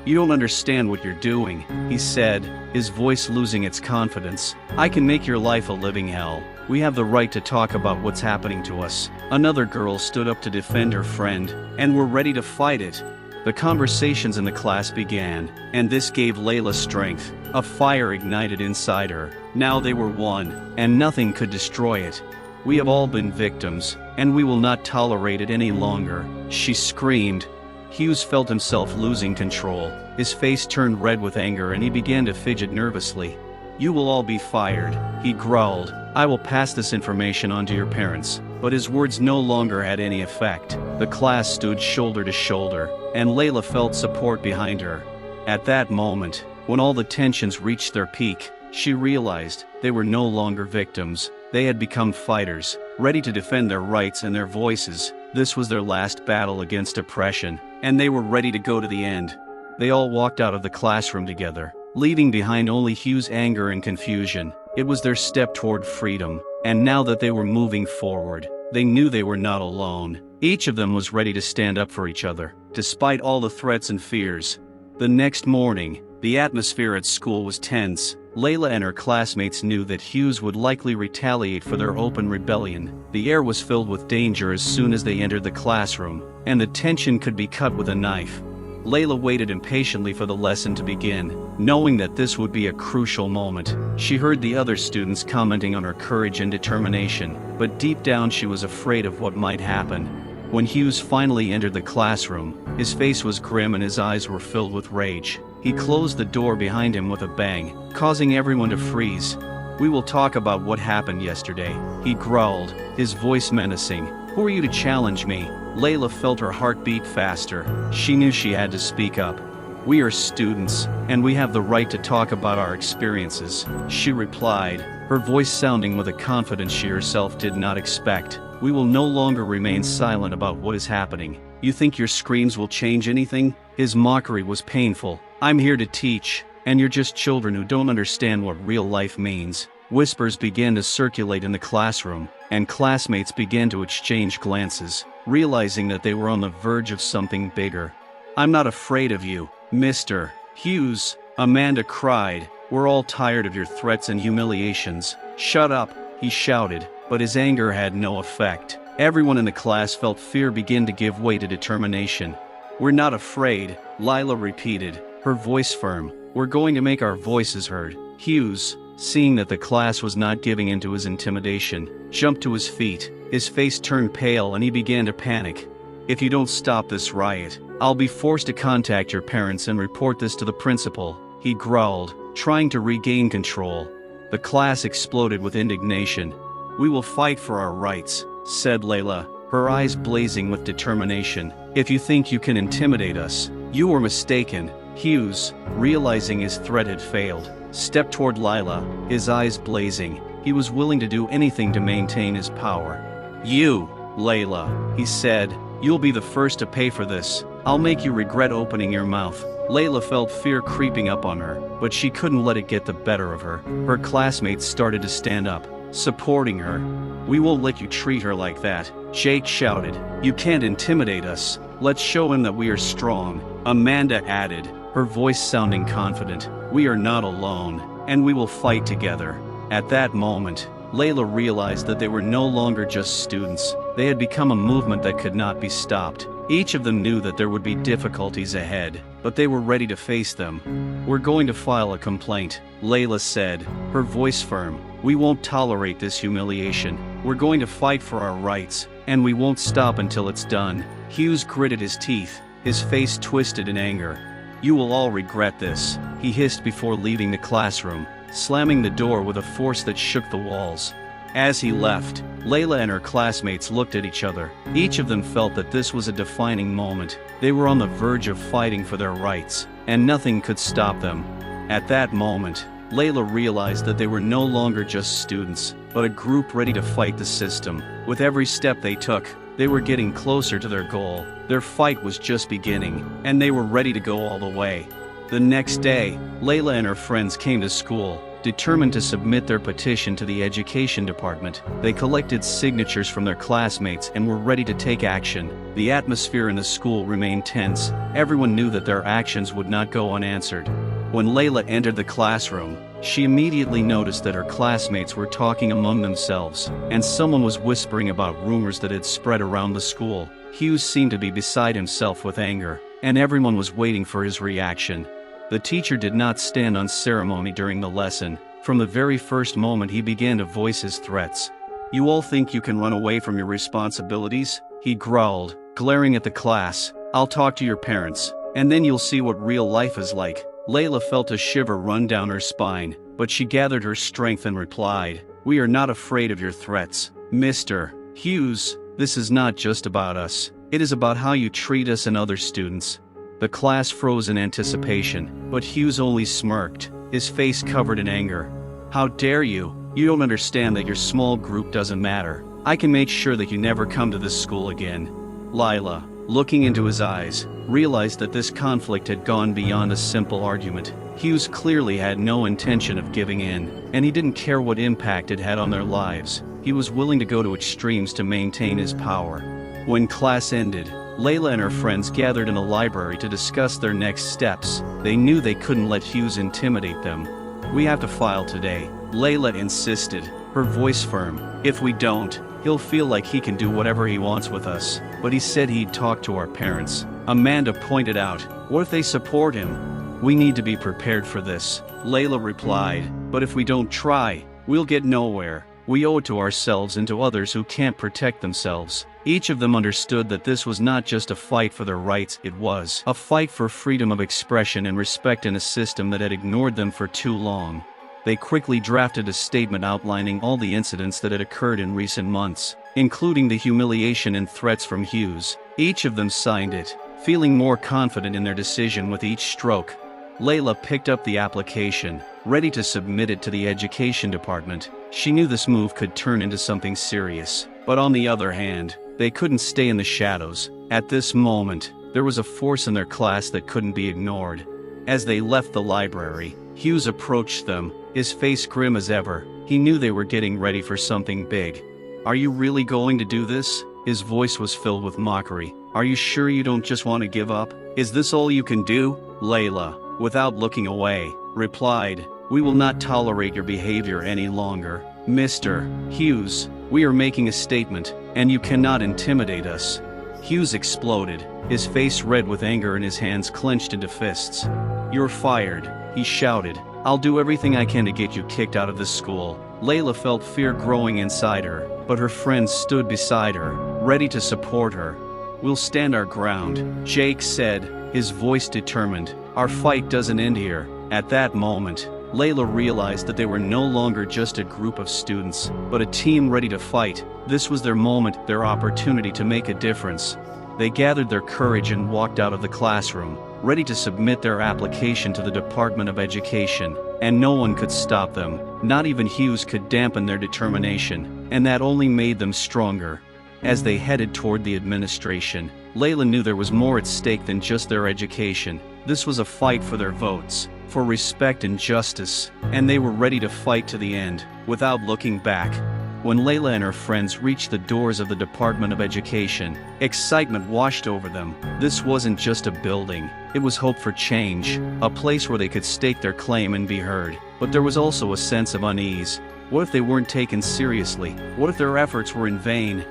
"You don't understand what you're doing," he said, his voice losing its confidence. "I can make your life a living hell. We have the right to talk about what's happening to us." Another girl stood up to defend her friend, and were ready to fight it. The conversations in the class began, and this gave Layla strength. A fire ignited inside her. Now they were one, and nothing could destroy it. "We have all been victims, and we will not tolerate it any longer," she screamed. Hughes felt himself losing control. His face turned red with anger and he began to fidget nervously. "You will all be fired," he growled. "I will pass this information on to your parents." But his words no longer had any effect. The class stood shoulder to shoulder, and Layla felt support behind her. At that moment, when all the tensions reached their peak, she realized they were no longer victims. They had become fighters, ready to defend their rights and their voices. This was their last battle against oppression, and they were ready to go to the end. They all walked out of the classroom together, leaving behind only Hugh's anger and confusion. It was their step toward freedom, and now that they were moving forward, they knew they were not alone. Each of them was ready to stand up for each other, despite all the threats and fears. The next morning, the atmosphere at school was tense. Layla and her classmates knew that Hughes would likely retaliate for their open rebellion. The air was filled with danger as soon as they entered the classroom, and the tension could be cut with a knife. Layla waited impatiently for the lesson to begin, knowing that this would be a crucial moment. She heard the other students commenting on her courage and determination, but deep down she was afraid of what might happen. When Hughes finally entered the classroom, his face was grim and his eyes were filled with rage. He closed the door behind him with a bang, causing everyone to freeze. "We will talk about what happened yesterday," he growled, his voice menacing. "Who are you to challenge me?" Layla felt her heart beat faster. She knew she had to speak up. "We are students, and we have the right to talk about our experiences," she replied, her voice sounding with a confidence she herself did not expect. "We will no longer remain silent about what is happening. You think your screams will change anything?" His mockery was painful. "I'm here to teach, and you're just children who don't understand what real life means." Whispers began to circulate in the classroom, and classmates began to exchange glances, realizing that they were on the verge of something bigger. "I'm not afraid of you, Mr. Hughes," Amanda cried. "We're all tired of your threats and humiliations." "Shut up," he shouted, but his anger had no effect. Everyone in the class felt fear begin to give way to determination. "We're not afraid," Lila repeated, her voice firm. "We're going to make our voices heard." Hughes, seeing that the class was not giving in to his intimidation, jumped to his feet. His face turned pale and he began to panic. "If you don't stop this riot, I'll be forced to contact your parents and report this to the principal," he growled, trying to regain control. The class exploded with indignation. "We will fight for our rights," said Layla, her eyes blazing with determination. "If you think you can intimidate us, you were mistaken." Hughes, realizing his threat had failed, stepped toward Lila, his eyes blazing. He was willing to do anything to maintain his power. "You, Layla," he said, "you'll be the first to pay for this. I'll make you regret opening your mouth." Layla felt fear creeping up on her, but she couldn't let it get the better of her. Her classmates started to stand up, supporting her. "We won't let you treat her like that," Jake shouted. "You can't intimidate us. Let's show him that we are strong," Amanda added, her voice sounding confident. "We are not alone, and we will fight together." At that moment, Layla realized that they were no longer just students. They had become a movement that could not be stopped. Each of them knew that there would be difficulties ahead, but they were ready to face them. "We're going to file a complaint," Layla said, her voice firm. "We won't tolerate this humiliation. We're going to fight for our rights, and we won't stop until it's done." Hughes gritted his teeth, his face twisted in anger. "You will all regret this," he hissed before leaving the classroom, slamming the door with a force that shook the walls. As he left, Layla and her classmates looked at each other. Each of them felt that this was a defining moment. They were on the verge of fighting for their rights, and nothing could stop them. At that moment, Layla realized that they were no longer just students, but a group ready to fight the system. With every step they took, they were getting closer to their goal. Their fight was just beginning, and they were ready to go all the way. The next day, Layla and her friends came to school, determined to submit their petition to the education department. They collected signatures from their classmates and were ready to take action. The atmosphere in the school remained tense. Everyone knew that their actions would not go unanswered. When Layla entered the classroom, she immediately noticed that her classmates were talking among themselves, and someone was whispering about rumors that had spread around the school. Hughes seemed to be beside himself with anger, and everyone was waiting for his reaction. The teacher did not stand on ceremony during the lesson. From the very first moment he began to voice his threats. "You all think you can run away from your responsibilities?" he growled, glaring at the class. "I'll talk to your parents, and then you'll see what real life is like." Layla felt a shiver run down her spine. but she gathered her strength and replied, "We are not afraid of your threats, Mr. Hughes. This is not just about us. It is about how you treat us and other students." The class froze in anticipation, but Hughes only smirked, his face covered in anger. "How dare you? You don't understand that your small group doesn't matter. I can make sure that you never come to this school again." Lila, looking into his eyes, realized that this conflict had gone beyond a simple argument. Hughes clearly had no intention of giving in, and he didn't care what impact it had on their lives. He was willing to go to extremes to maintain his power. When class ended, Layla and her friends gathered in a library to discuss their next steps. They knew they couldn't let Hughes intimidate them. "We have to file today," Layla insisted, her voice firm. "If we don't, he'll feel like he can do whatever he wants with us." "But he said he'd talk to our parents," Amanda pointed out. "What if they support him?" "We need to be prepared for this," Layla replied. "But if we don't try, we'll get nowhere. We owe it to ourselves and to others who can't protect themselves." Each of them understood that this was not just a fight for their rights, it was a fight for freedom of expression and respect in a system that had ignored them for too long. They quickly drafted a statement outlining all the incidents that had occurred in recent months, including the humiliation and threats from Hughes. Each of them signed it, feeling more confident in their decision with each stroke. Layla picked up the application, ready to submit it to the education department. She knew this move could turn into something serious. But on the other hand, they couldn't stay in the shadows. At this moment, there was a force in their class that couldn't be ignored. As they left the library, Hughes approached them, his face grim as ever. He knew they were getting ready for something big. "Are you really going to do this?" His voice was filled with mockery. "Are you sure you don't just want to give up? Is this all you can do?" Layla, without looking away, replied, "We will not tolerate your behavior any longer. Mr. Hughes, we are making a statement, and you cannot intimidate us." Hughes exploded, his face red with anger and his hands clenched into fists. "You're fired," he shouted. "I'll do everything I can to get you kicked out of this school." Layla felt fear growing inside her, but her friends stood beside her, ready to support her. "We'll stand our ground," Jake said, his voice determined. "Our fight doesn't end here." At that moment, Layla realized that they were no longer just a group of students, but a team ready to fight. This was their moment, their opportunity to make a difference. They gathered their courage and walked out of the classroom, ready to submit their application to the Department of Education, and no one could stop them. Not even Hughes could dampen their determination, and that only made them stronger. As they headed toward the administration, Layla knew there was more at stake than just their education. This was a fight for their votes, for respect and justice, and they were ready to fight to the end, without looking back. When Layla and her friends reached the doors of the Department of Education, excitement washed over them. This wasn't just a building, it was hope for change, a place where they could stake their claim and be heard. But there was also a sense of unease. What if they weren't taken seriously? What if their efforts were in vain?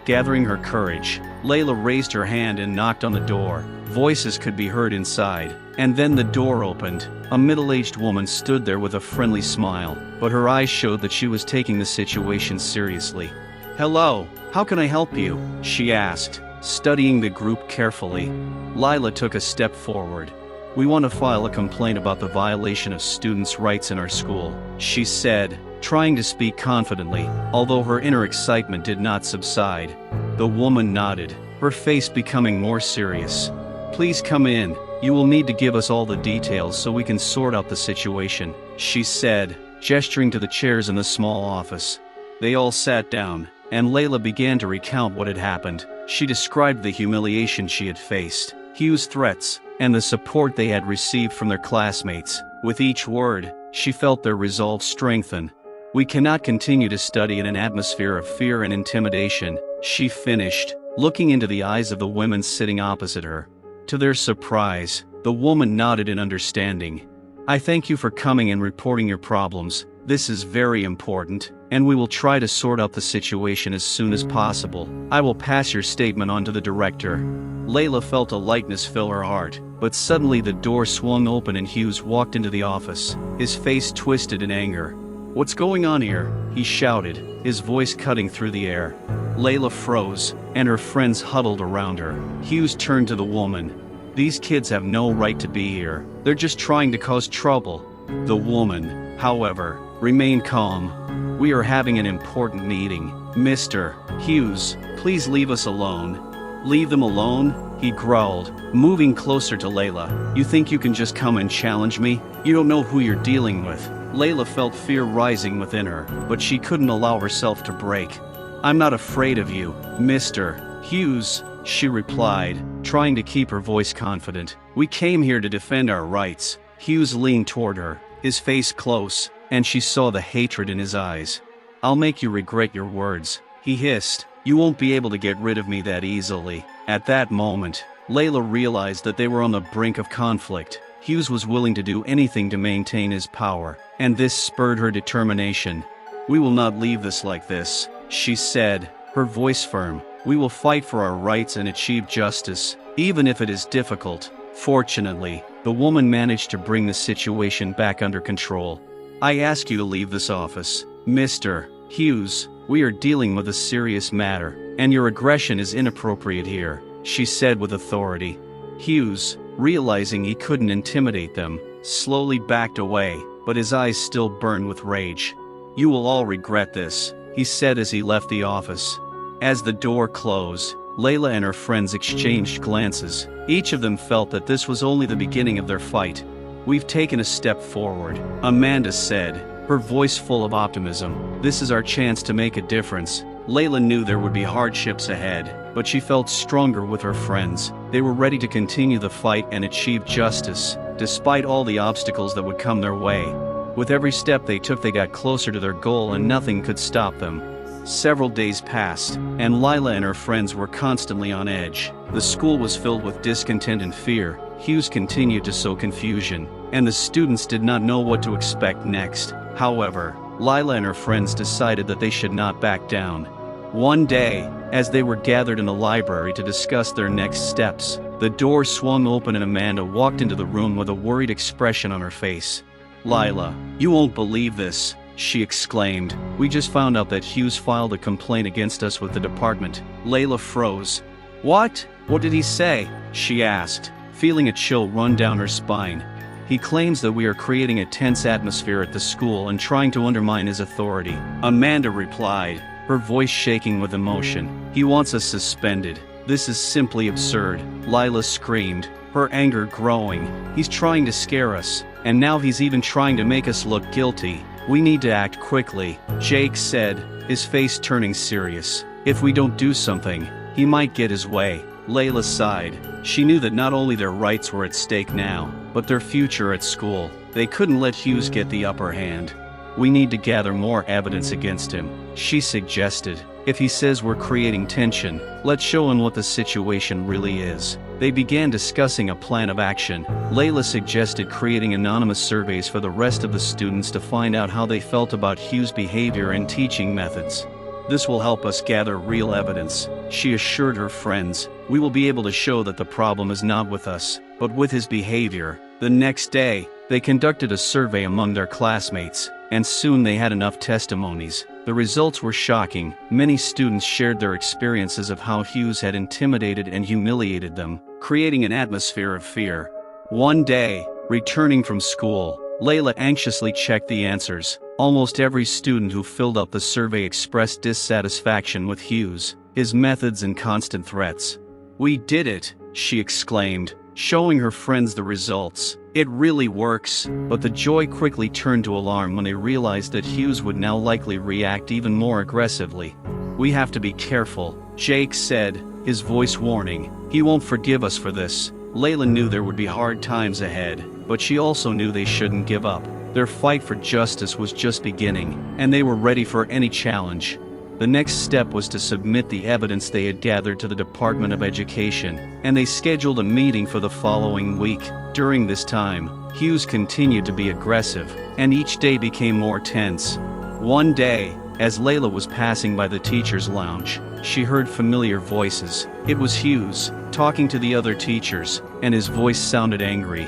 Gathering her courage, Layla raised her hand and knocked on the door. Voices could be heard inside, and then the door opened. A middle-aged woman stood there with a friendly smile, but her eyes showed that she was taking the situation seriously. "Hello, how can I help you?" she asked, studying the group carefully. Lila took a step forward. "We want to file a complaint about the violation of students' rights in our school," she said, trying to speak confidently, although her inner excitement did not subside. The woman nodded, her face becoming more serious. "Please come in. You will need to give us all the details so we can sort out the situation," she said, gesturing to the chairs in the small office. They all sat down, and Layla began to recount what had happened. She described the humiliation she had faced, Hugh's threats, and the support they had received from their classmates. With each word, she felt their resolve strengthen. "We cannot continue to study in an atmosphere of fear and intimidation," she finished, looking into the eyes of the women sitting opposite her. To their surprise, the woman nodded in understanding. "I thank you for coming and reporting your problems. This is very important, and we will try to sort out the situation as soon as possible. I will pass your statement on to the director." Layla felt a lightness fill her heart, but suddenly the door swung open and Hughes walked into the office, his face twisted in anger. "What's going on here?" he shouted, his voice cutting through the air. Layla froze, and her friends huddled around her. Hughes turned to the woman. "These kids have no right to be here. They're just trying to cause trouble." The woman, However, remain calm. We are having an important meeting. Mr. Hughes, please leave us alone. Leave them alone? He growled, moving closer to Layla. You think you can just come and challenge me? You don't know who you're dealing with. Layla felt fear rising within her, but she couldn't allow herself to break. I'm not afraid of you, Mr. Hughes, she replied, trying to keep her voice confident. We came here to defend our rights. Hughes leaned toward her, his face close, and she saw the hatred in his eyes. I'll make you regret your words, he hissed. You won't be able to get rid of me that easily. At that moment, Layla realized that they were on the brink of conflict. Hughes was willing to do anything to maintain his power, and this spurred her determination. We will not leave this like this, she said, her voice firm. We will fight for our rights and achieve justice, even if it is difficult. Fortunately, the woman managed to bring the situation back under control. I ask you to leave this office, Mr. Hughes. We are dealing with a serious matter, and your aggression is inappropriate here, she said with authority. Hughes, realizing he couldn't intimidate them, slowly backed away, but his eyes still burned with rage. You will all regret this, he said as he left the office. As the door closed, Layla and her friends exchanged glances. Each of them felt that this was only the beginning of their fight. We've taken a step forward, Amanda said, her voice full of optimism. This is our chance to make a difference. Layla knew there would be hardships ahead, but she felt stronger with her friends. They were ready to continue the fight and achieve justice, despite all the obstacles that would come their way. With every step they took, they got closer to their goal and nothing could stop them. Several days passed, and Layla and her friends were constantly on edge. The school was filled with discontent and fear. Hughes continued to sow confusion, and the students did not know what to expect next. However, Layla and her friends decided that they should not back down. One day, as they were gathered in the library to discuss their next steps, the door swung open and Amanda walked into the room with a worried expression on her face. Layla, you won't believe this, she exclaimed. We just found out that Hughes filed a complaint against us with the department. Layla froze. What? What did he say? She asked, feeling a chill run down her spine. He claims that we are creating a tense atmosphere at the school and trying to undermine his authority, Amanda replied, her voice shaking with emotion. He wants us suspended. This is simply absurd, Layla screamed, her anger growing. He's trying to scare us, and now he's even trying to make us look guilty. We need to act quickly, Jake said, his face turning serious. If we don't do something, he might get his way. Layla sighed. She knew that not only their rights were at stake now, but their future at school. They couldn't let Hughes get the upper hand. We need to gather more evidence against him, she suggested. If he says we're creating tension, let's show him what the situation really is. They began discussing a plan of action. Layla suggested creating anonymous surveys for the rest of the students to find out how they felt about Hughes' behavior and teaching methods. This will help us gather real evidence, she assured her friends. We will be able to show that the problem is not with us, but with his behavior. The next day, they conducted a survey among their classmates, and soon they had enough testimonies. The results were shocking. Many students shared their experiences of how Hughes had intimidated and humiliated them, creating an atmosphere of fear. One day, returning from school, Layla anxiously checked the answers. Almost every student who filled out the survey expressed dissatisfaction with Hughes, his methods and constant threats. We did it, she exclaimed, showing her friends the results. It really works, but the joy quickly turned to alarm when they realized that Hughes would now likely react even more aggressively. We have to be careful, Jake said, his voice warning. He won't forgive us for this. Layla knew there would be hard times ahead, but she also knew they shouldn't give up. Their fight for justice was just beginning, and they were ready for any challenge. The next step was to submit the evidence they had gathered to the Department of Education, and they scheduled a meeting for the following week. During this time, Hughes continued to be aggressive, and each day became more tense. One day, as Layla was passing by the teacher's lounge, she heard familiar voices. It was Hughes, talking to the other teachers, and his voice sounded angry.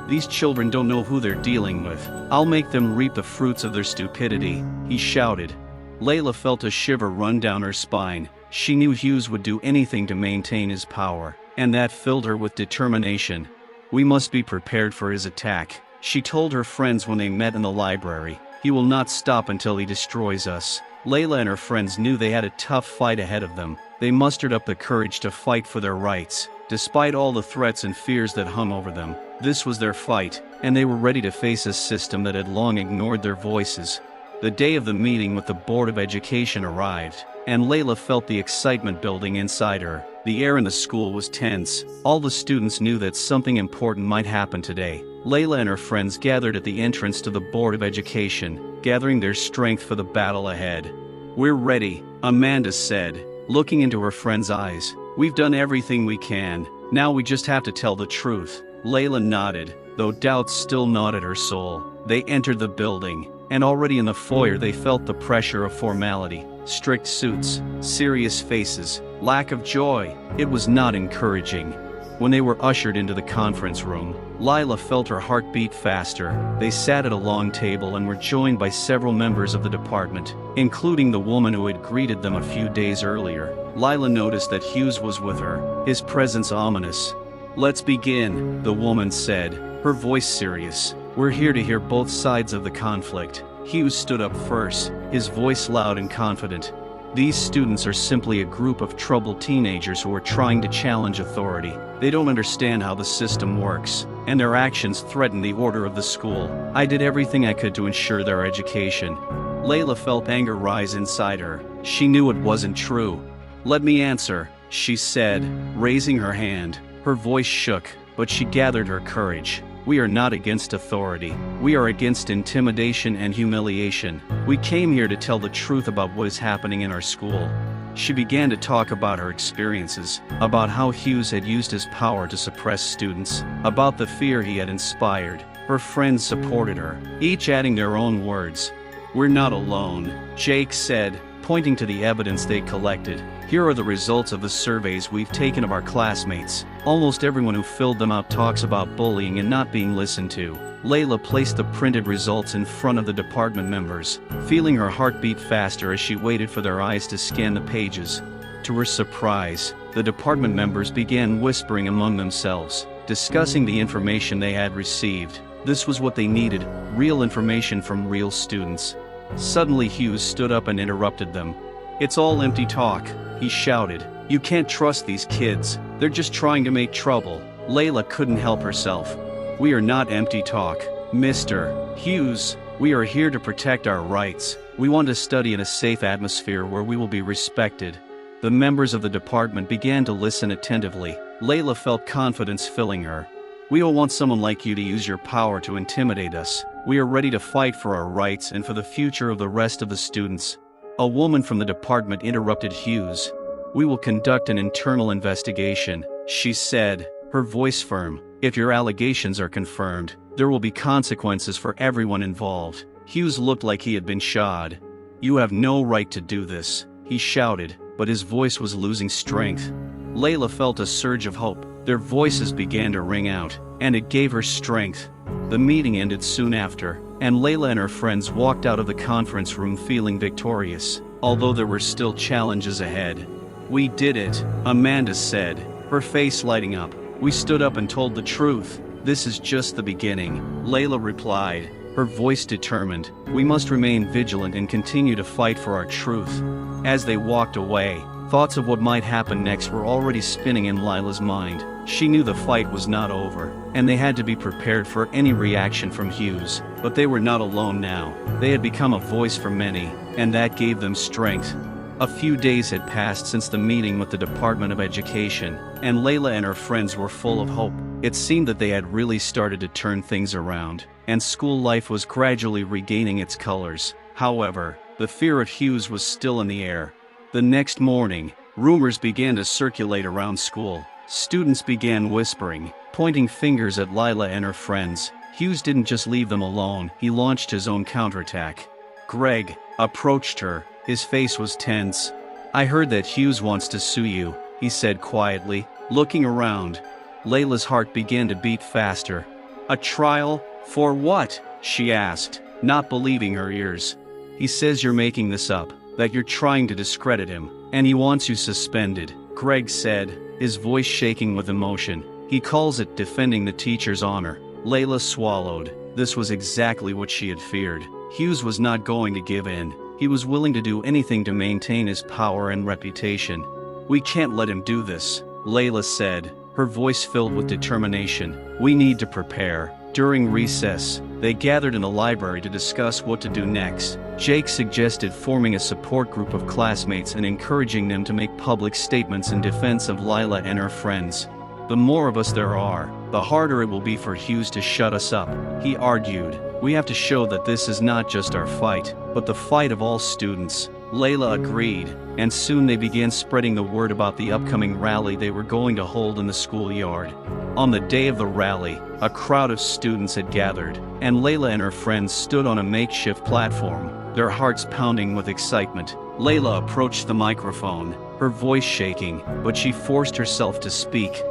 These children don't know who they're dealing with. I'll make them reap the fruits of their stupidity, he shouted. Layla felt a shiver run down her spine. She knew Hughes would do anything to maintain his power, and that filled her with determination. We must be prepared for his attack. She told her friends when they met in the library. He will not stop until he destroys us. Layla and her friends knew they had a tough fight ahead of them. They mustered up the courage to fight for their rights. Despite all the threats and fears that hung over them, this was their fight, and they were ready to face a system that had long ignored their voices. The day of the meeting with the Board of Education arrived, and Layla felt the excitement building inside her. The air in the school was tense. All the students knew that something important might happen today. Layla and her friends gathered at the entrance to the Board of Education, gathering their strength for the battle ahead. "We're ready," Amanda said, looking into her friend's eyes. "We've done everything we can. Now we just have to tell the truth." Layla nodded, though doubts still gnawed at her soul. They entered the building, and already in the foyer they felt the pressure of formality. Strict suits, serious faces, lack of joy. It was not encouraging. When they were ushered into the conference room, Lila felt her heart beat faster. They sat at a long table and were joined by several members of the department, including the woman who had greeted them a few days earlier. Lila noticed that Hughes was with her, his presence ominous. "Let's begin," the woman said, her voice serious. "We're here to hear both sides of the conflict." Hughes stood up first, his voice loud and confident. "These students are simply a group of troubled teenagers who are trying to challenge authority. They don't understand how the system works, and their actions threaten the order of the school. I did everything I could to ensure their education." Layla felt anger rise inside her. She knew it wasn't true. "Let me answer," she said, raising her hand. Her voice shook, but she gathered her courage. "We are not against authority. We are against intimidation and humiliation. We came here to tell the truth about what is happening in our school." She began to talk about her experiences, about how Hughes had used his power to suppress students, about the fear he had inspired. Her friends supported her, each adding their own words. "We're not alone," Jake said, pointing to the evidence they collected. "Here are the results of the surveys we've taken of our classmates. Almost everyone who filled them out talks about bullying and not being listened to." Layla placed the printed results in front of the department members, feeling her heart beat faster as she waited for their eyes to scan the pages. To her surprise, the department members began whispering among themselves, discussing the information they had received. This was what they needed, real information from real students. Suddenly Hughes stood up and interrupted them. "It's all empty talk," he shouted. "You can't trust these kids. They're just trying to make trouble." Layla couldn't help herself. "We are not empty talk, Mr. Hughes. We are here to protect our rights. We want to study in a safe atmosphere where we will be respected." The members of the department began to listen attentively. Layla felt confidence filling her. "We don't want someone like you to use your power to intimidate us. We are ready to fight for our rights and for the future of the rest of the students." A woman from the department interrupted Hughes. "We will conduct an internal investigation," she said, her voice firm. "If your allegations are confirmed, there will be consequences for everyone involved." Hughes looked like he had been shot. "You have no right to do this," he shouted, but his voice was losing strength. Layla felt a surge of hope. Their voices began to ring out, and it gave her strength. The meeting ended soon after, and Layla and her friends walked out of the conference room feeling victorious, although there were still challenges ahead. "We did it," Amanda said, her face lighting up. "We stood up and told the truth. This is just the beginning," Layla replied, her voice determined. "We must remain vigilant and continue to fight for our truth." As they walked away, thoughts of what might happen next were already spinning in Lila's mind. She knew the fight was not over, and they had to be prepared for any reaction from Hughes. But they were not alone now. They had become a voice for many, and that gave them strength. A few days had passed since the meeting with the Department of Education, and Layla and her friends were full of hope. It seemed that they had really started to turn things around, and school life was gradually regaining its colors. However, the fear of Hughes was still in the air. The next morning, rumors began to circulate around school. Students began whispering, pointing fingers at Lila and her friends. Hughes didn't just leave them alone, he launched his own counterattack. Greg approached her, his face was tense. "I heard that Hughes wants to sue you," he said quietly, looking around. Layla's heart began to beat faster. "A trial? For what?" she asked, not believing her ears. "He says you're making this up, that you're trying to discredit him, and he wants you suspended," Greg said, his voice shaking with emotion. "He calls it defending the teacher's honor." Layla swallowed. This was exactly what she had feared. Hughes was not going to give in. He was willing to do anything to maintain his power and reputation. "We can't let him do this," Layla said, her voice filled with determination. "We need to prepare." During recess, they gathered in the library to discuss what to do next. Jake suggested forming a support group of classmates and encouraging them to make public statements in defense of Lila and her friends. "The more of us there are, the harder it will be for Hughes to shut us up," he argued. "We have to show that this is not just our fight, but the fight of all students." Layla agreed, and soon they began spreading the word about the upcoming rally they were going to hold in the schoolyard. On the day of the rally, a crowd of students had gathered, and Layla and her friends stood on a makeshift platform, their hearts pounding with excitement. Layla approached the microphone, her voice shaking, but she forced herself to speak.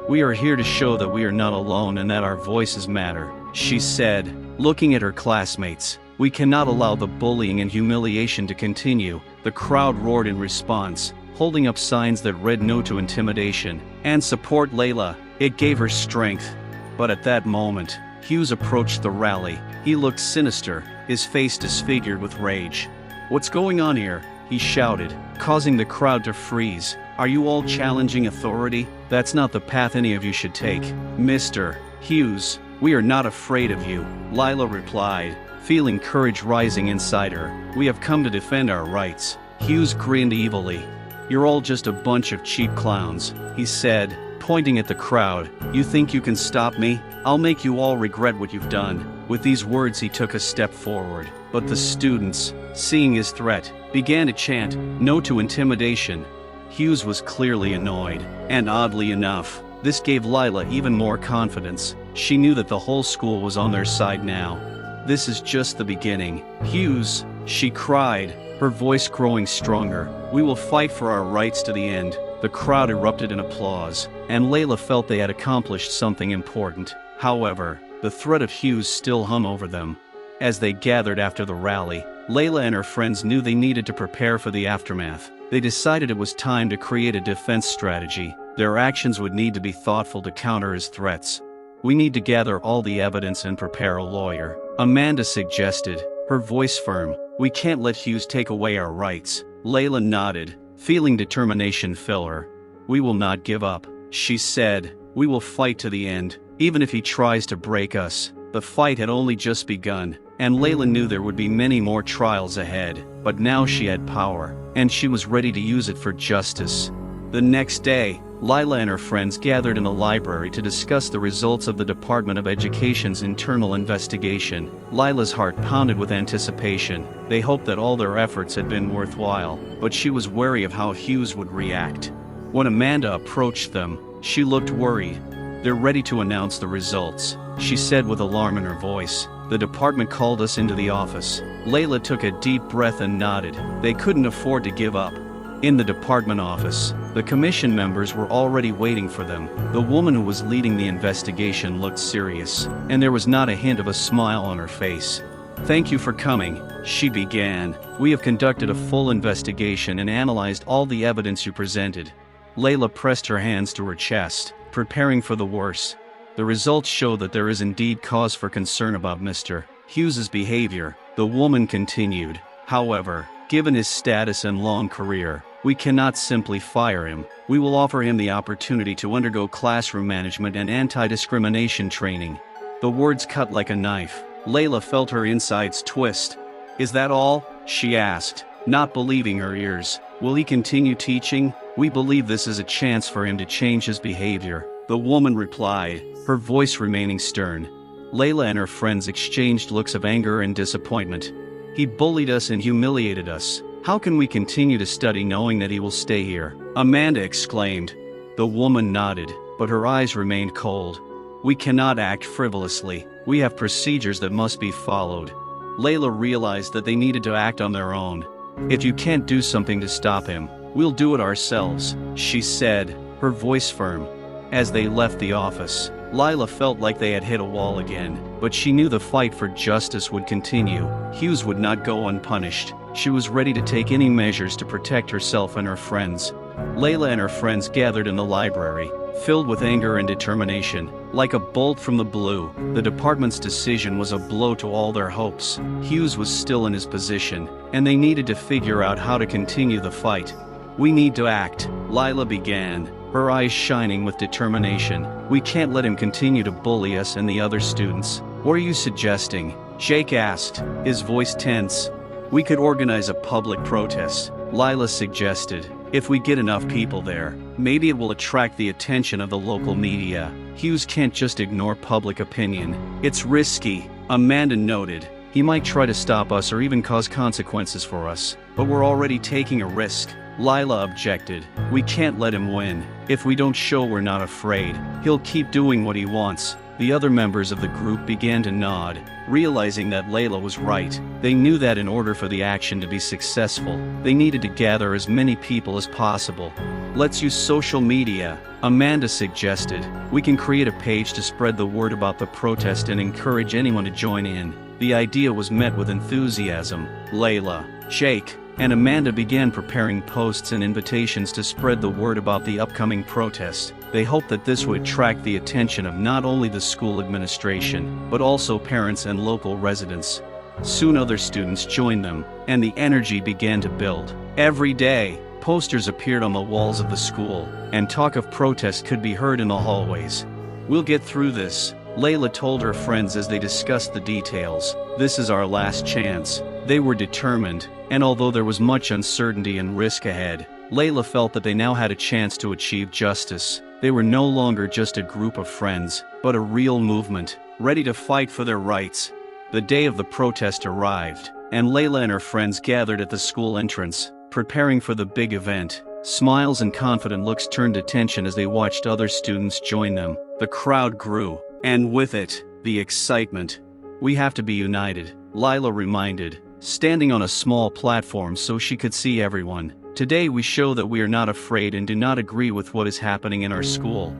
"We are here to show that we are not alone and that our voices matter," she said, looking at her classmates. "We cannot allow the bullying and humiliation to continue." The crowd roared in response, holding up signs that read "No to intimidation" and "Support Layla." It gave her strength. But at that moment, Hughes approached the rally. He looked sinister, his face disfigured with rage. "What's going on here?" he shouted, causing the crowd to freeze. "Are you all challenging authority? That's not the path any of you should take." "Mr. Hughes, we are not afraid of you," Lila replied, feeling courage rising inside her. "We have come to defend our rights." Hughes grinned evilly. "You're all just a bunch of cheap clowns," he said, pointing at the crowd. "You think you can stop me? I'll make you all regret what you've done." With these words he took a step forward, but the students, seeing his threat, began to chant, "No to intimidation." Hughes was clearly annoyed, and oddly enough, this gave Lila even more confidence. She knew that the whole school was on their side now. "This is just the beginning. Hughes," she cried, her voice growing stronger, "we will fight for our rights to the end." The crowd erupted in applause, and Layla felt they had accomplished something important. However, the threat of Hughes still hung over them. As they gathered after the rally, Layla and her friends knew they needed to prepare for the aftermath. They decided it was time to create a defense strategy. Their actions would need to be thoughtful to counter his threats. "We need to gather all the evidence and prepare a lawyer," Amanda suggested, her voice firm. "We can't let Hughes take away our rights." Layla nodded, feeling determination fill her. "We will not give up," she said. "We will fight to the end, even if he tries to break us." The fight had only just begun, and Layla knew there would be many more trials ahead, but now she had power, and she was ready to use it for justice. The next day, Lila and her friends gathered in the library to discuss the results of the Department of Education's internal investigation. Lila's heart pounded with anticipation. They hoped that all their efforts had been worthwhile, but she was wary of how Hughes would react. When Amanda approached them, she looked worried. "They're ready to announce the results," she said with alarm in her voice. "The department called us into the office." Layla took a deep breath and nodded. They couldn't afford to give up. In the department office, the commission members were already waiting for them. The woman who was leading the investigation looked serious, and there was not a hint of a smile on her face. "Thank you for coming," she began. "We have conducted a full investigation and analyzed all the evidence you presented." Layla pressed her hands to her chest, preparing for the worst. "The results show that there is indeed cause for concern about Mr. Hughes's behavior," the woman continued. "However, given his status and long career, we cannot simply fire him. We will offer him the opportunity to undergo classroom management and anti-discrimination training." The words cut like a knife. Layla felt her insides twist. "Is that all?" she asked, not believing her ears. "Will he continue teaching? We believe this is a chance for him to change his behavior," the woman replied, her voice remaining stern. Layla and her friends exchanged looks of anger and disappointment. "He bullied us and humiliated us. How can we continue to study knowing that he will stay here?" Amanda exclaimed. The woman nodded, but her eyes remained cold. "We cannot act frivolously. We have procedures that must be followed." Layla realized that they needed to act on their own. "If you can't do something to stop him, we'll do it ourselves," she said, her voice firm. As they left the office, Lila felt like they had hit a wall again, but she knew the fight for justice would continue. Hughes would not go unpunished. She was ready to take any measures to protect herself and her friends. Layla and her friends gathered in the library, filled with anger and determination. Like a bolt from the blue, the department's decision was a blow to all their hopes. Hughes was still in his position, and they needed to figure out how to continue the fight. "We need to act," Lila began, her eyes shining with determination. "We can't let him continue to bully us and the other students." "What are you suggesting?" Jake asked, his voice tense. "We could organize a public protest," Lila suggested. "If we get enough people there, maybe it will attract the attention of the local media." Hughes can't just ignore public opinion. "It's risky," Amanda noted. "He might try to stop us or even cause consequences for us. But we're already taking a risk." Lila objected. "We can't let him win. If we don't show we're not afraid, he'll keep doing what he wants." The other members of the group began to nod, realizing that Layla was right. They knew that in order for the action to be successful, they needed to gather as many people as possible. "Let's use social media," Amanda suggested. "We can create a page to spread the word about the protest and encourage anyone to join in." The idea was met with enthusiasm. Layla, Jake, and Amanda began preparing posts and invitations to spread the word about the upcoming protest. They hoped that this would attract the attention of not only the school administration, but also parents and local residents. Soon other students joined them, and the energy began to build. Every day, posters appeared on the walls of the school, and talk of protest could be heard in the hallways. "We'll get through this," Layla told her friends as they discussed the details. "This is our last chance." They were determined, and although there was much uncertainty and risk ahead, Layla felt that they now had a chance to achieve justice. They were no longer just a group of friends, but a real movement, ready to fight for their rights. The day of the protest arrived, and Layla and her friends gathered at the school entrance, preparing for the big event. Smiles and confident looks turned attention as they watched other students join them. The crowd grew, and with it, the excitement. "We have to be united," Lila reminded, standing on a small platform so she could see everyone. "Today we show that we are not afraid and do not agree with what is happening in our school."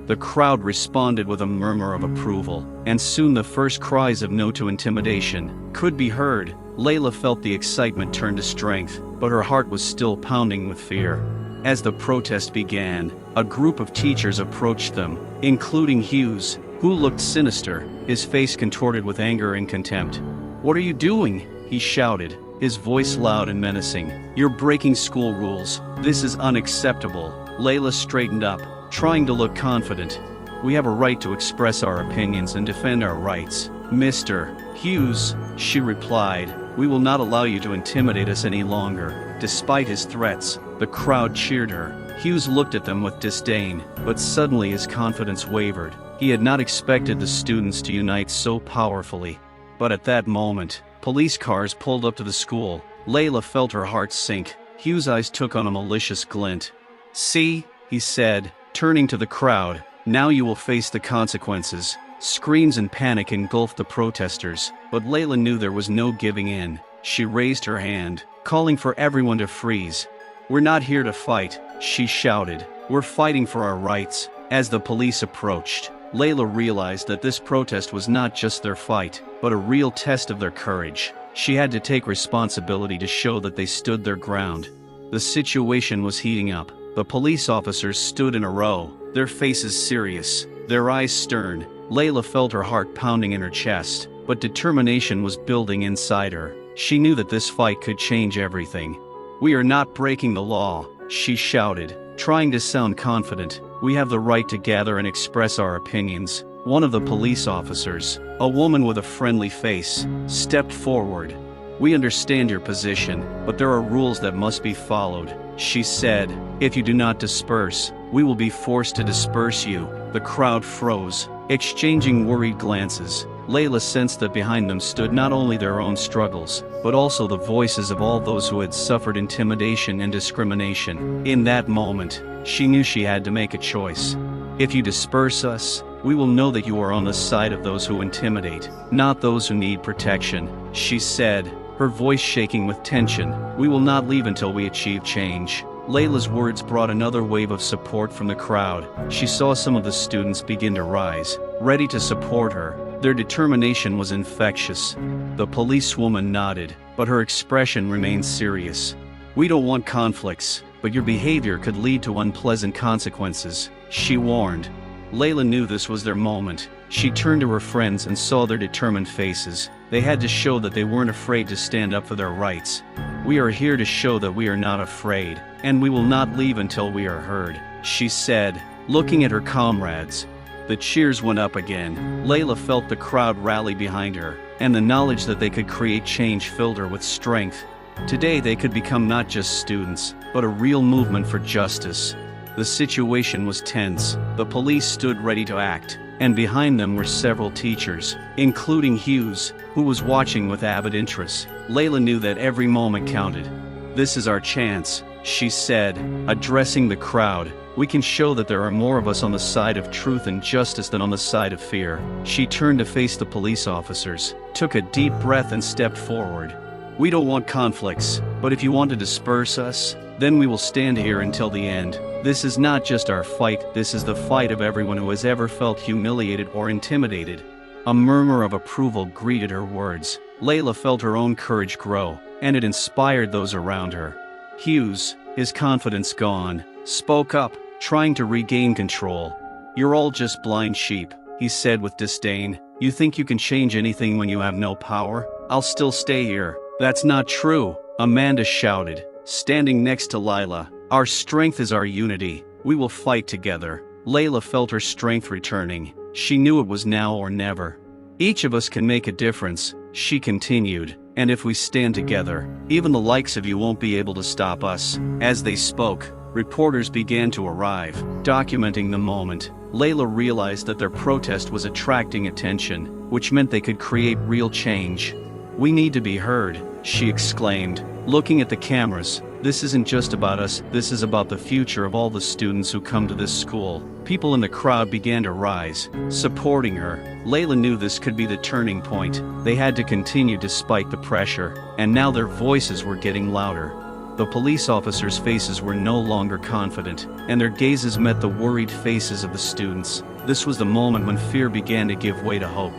The crowd responded with a murmur of approval, and soon the first cries of "no to intimidation" could be heard. Layla felt the excitement turn to strength, but her heart was still pounding with fear. As the protest began, a group of teachers approached them, including Hughes, who looked sinister, his face contorted with anger and contempt. "What are you doing?" he shouted, his voice loud and menacing. "You're breaking school rules. This is unacceptable." Layla straightened up, trying to look confident. "We have a right to express our opinions and defend our rights, Mr. Hughes," she replied. "We will not allow you to intimidate us any longer." Despite his threats, the crowd cheered her. Hughes looked at them with disdain, but suddenly his confidence wavered. He had not expected the students to unite so powerfully. But at that moment, police cars pulled up to the school. Layla felt her heart sink. Hughes' eyes took on a malicious glint. "See," he said, turning to the crowd, "now you will face the consequences." Screams and panic engulfed the protesters, but Layla knew there was no giving in. She raised her hand, calling for everyone to freeze. "We're not here to fight," she shouted. "We're fighting for our rights." As the police approached, Layla realized that this protest was not just their fight, but a real test of their courage. She had to take responsibility to show that they stood their ground. The situation was heating up. The police officers stood in a row, their faces serious, their eyes stern. Layla felt her heart pounding in her chest, but determination was building inside her. She knew that this fight could change everything. "We are not breaking the law," she shouted, trying to sound confident. "We have the right to gather and express our opinions." One of the police officers, a woman with a friendly face, stepped forward. "We understand your position, but there are rules that must be followed," she said. "If you do not disperse, we will be forced to disperse you." The crowd froze, exchanging worried glances. Layla sensed that behind them stood not only their own struggles, but also the voices of all those who had suffered intimidation and discrimination. In that moment, she knew she had to make a choice. "If you disperse us, we will know that you are on the side of those who intimidate, not those who need protection," she said, her voice shaking with tension. "We will not leave until we achieve change." Layla's words brought another wave of support from the crowd. She saw some of the students begin to rise, ready to support her. Their determination was infectious. The policewoman nodded, but her expression remained serious. "We don't want conflicts," but your behavior could lead to unpleasant consequences, she warned. Layla knew this was their moment. She turned to her friends and saw their determined faces. They had to show that they weren't afraid to stand up for their rights. "We are here to show that we are not afraid, and we will not leave until we are heard," she said, looking at her comrades. The cheers went up again. Layla felt the crowd rally behind her, and the knowledge that they could create change filled her with strength. Today they could become not just students, but a real movement for justice. The situation was tense. The police stood ready to act, and behind them were several teachers, including Hughes, who was watching with avid interest. Layla knew that every moment counted. "This is our chance," she said, addressing the crowd. "We can show that there are more of us on the side of truth and justice than on the side of fear." She turned to face the police officers, took a deep breath and stepped forward. "We don't want conflicts, but if you want to disperse us, then we will stand here until the end. This is not just our fight, this is the fight of everyone who has ever felt humiliated or intimidated." A murmur of approval greeted her words. Layla felt her own courage grow, and it inspired those around her. Hughes, his confidence gone, spoke up, trying to regain control. "You're all just blind sheep," he said with disdain. "You think you can change anything when you have no power? I'll still stay here." "That's not true," Amanda shouted, standing next to Layla. "Our strength is our unity. We will fight together." Layla felt her strength returning. She knew it was now or never. "Each of us can make a difference," she continued, "and if we stand together, even the likes of you won't be able to stop us." As they spoke, reporters began to arrive, documenting the moment. Layla realized that their protest was attracting attention, which meant they could create real change. "We need to be heard," she exclaimed, looking at the cameras. "This isn't just about us, this is about the future of all the students who come to this school." People in the crowd began to rise, supporting her. Layla knew this could be the turning point. They had to continue despite the pressure, and now their voices were getting louder. The police officers' faces were no longer confident, and their gazes met the worried faces of the students. This was the moment when fear began to give way to hope.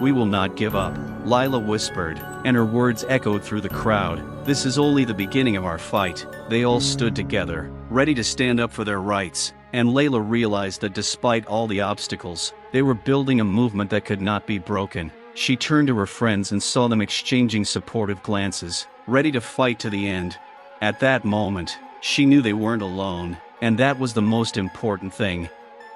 "We will not give up," Layla whispered, and her words echoed through the crowd. "This is only the beginning of our fight." They all stood together, ready to stand up for their rights, and Layla realized that despite all the obstacles, they were building a movement that could not be broken. She turned to her friends and saw them exchanging supportive glances, ready to fight to the end. At that moment, she knew they weren't alone, and that was the most important thing.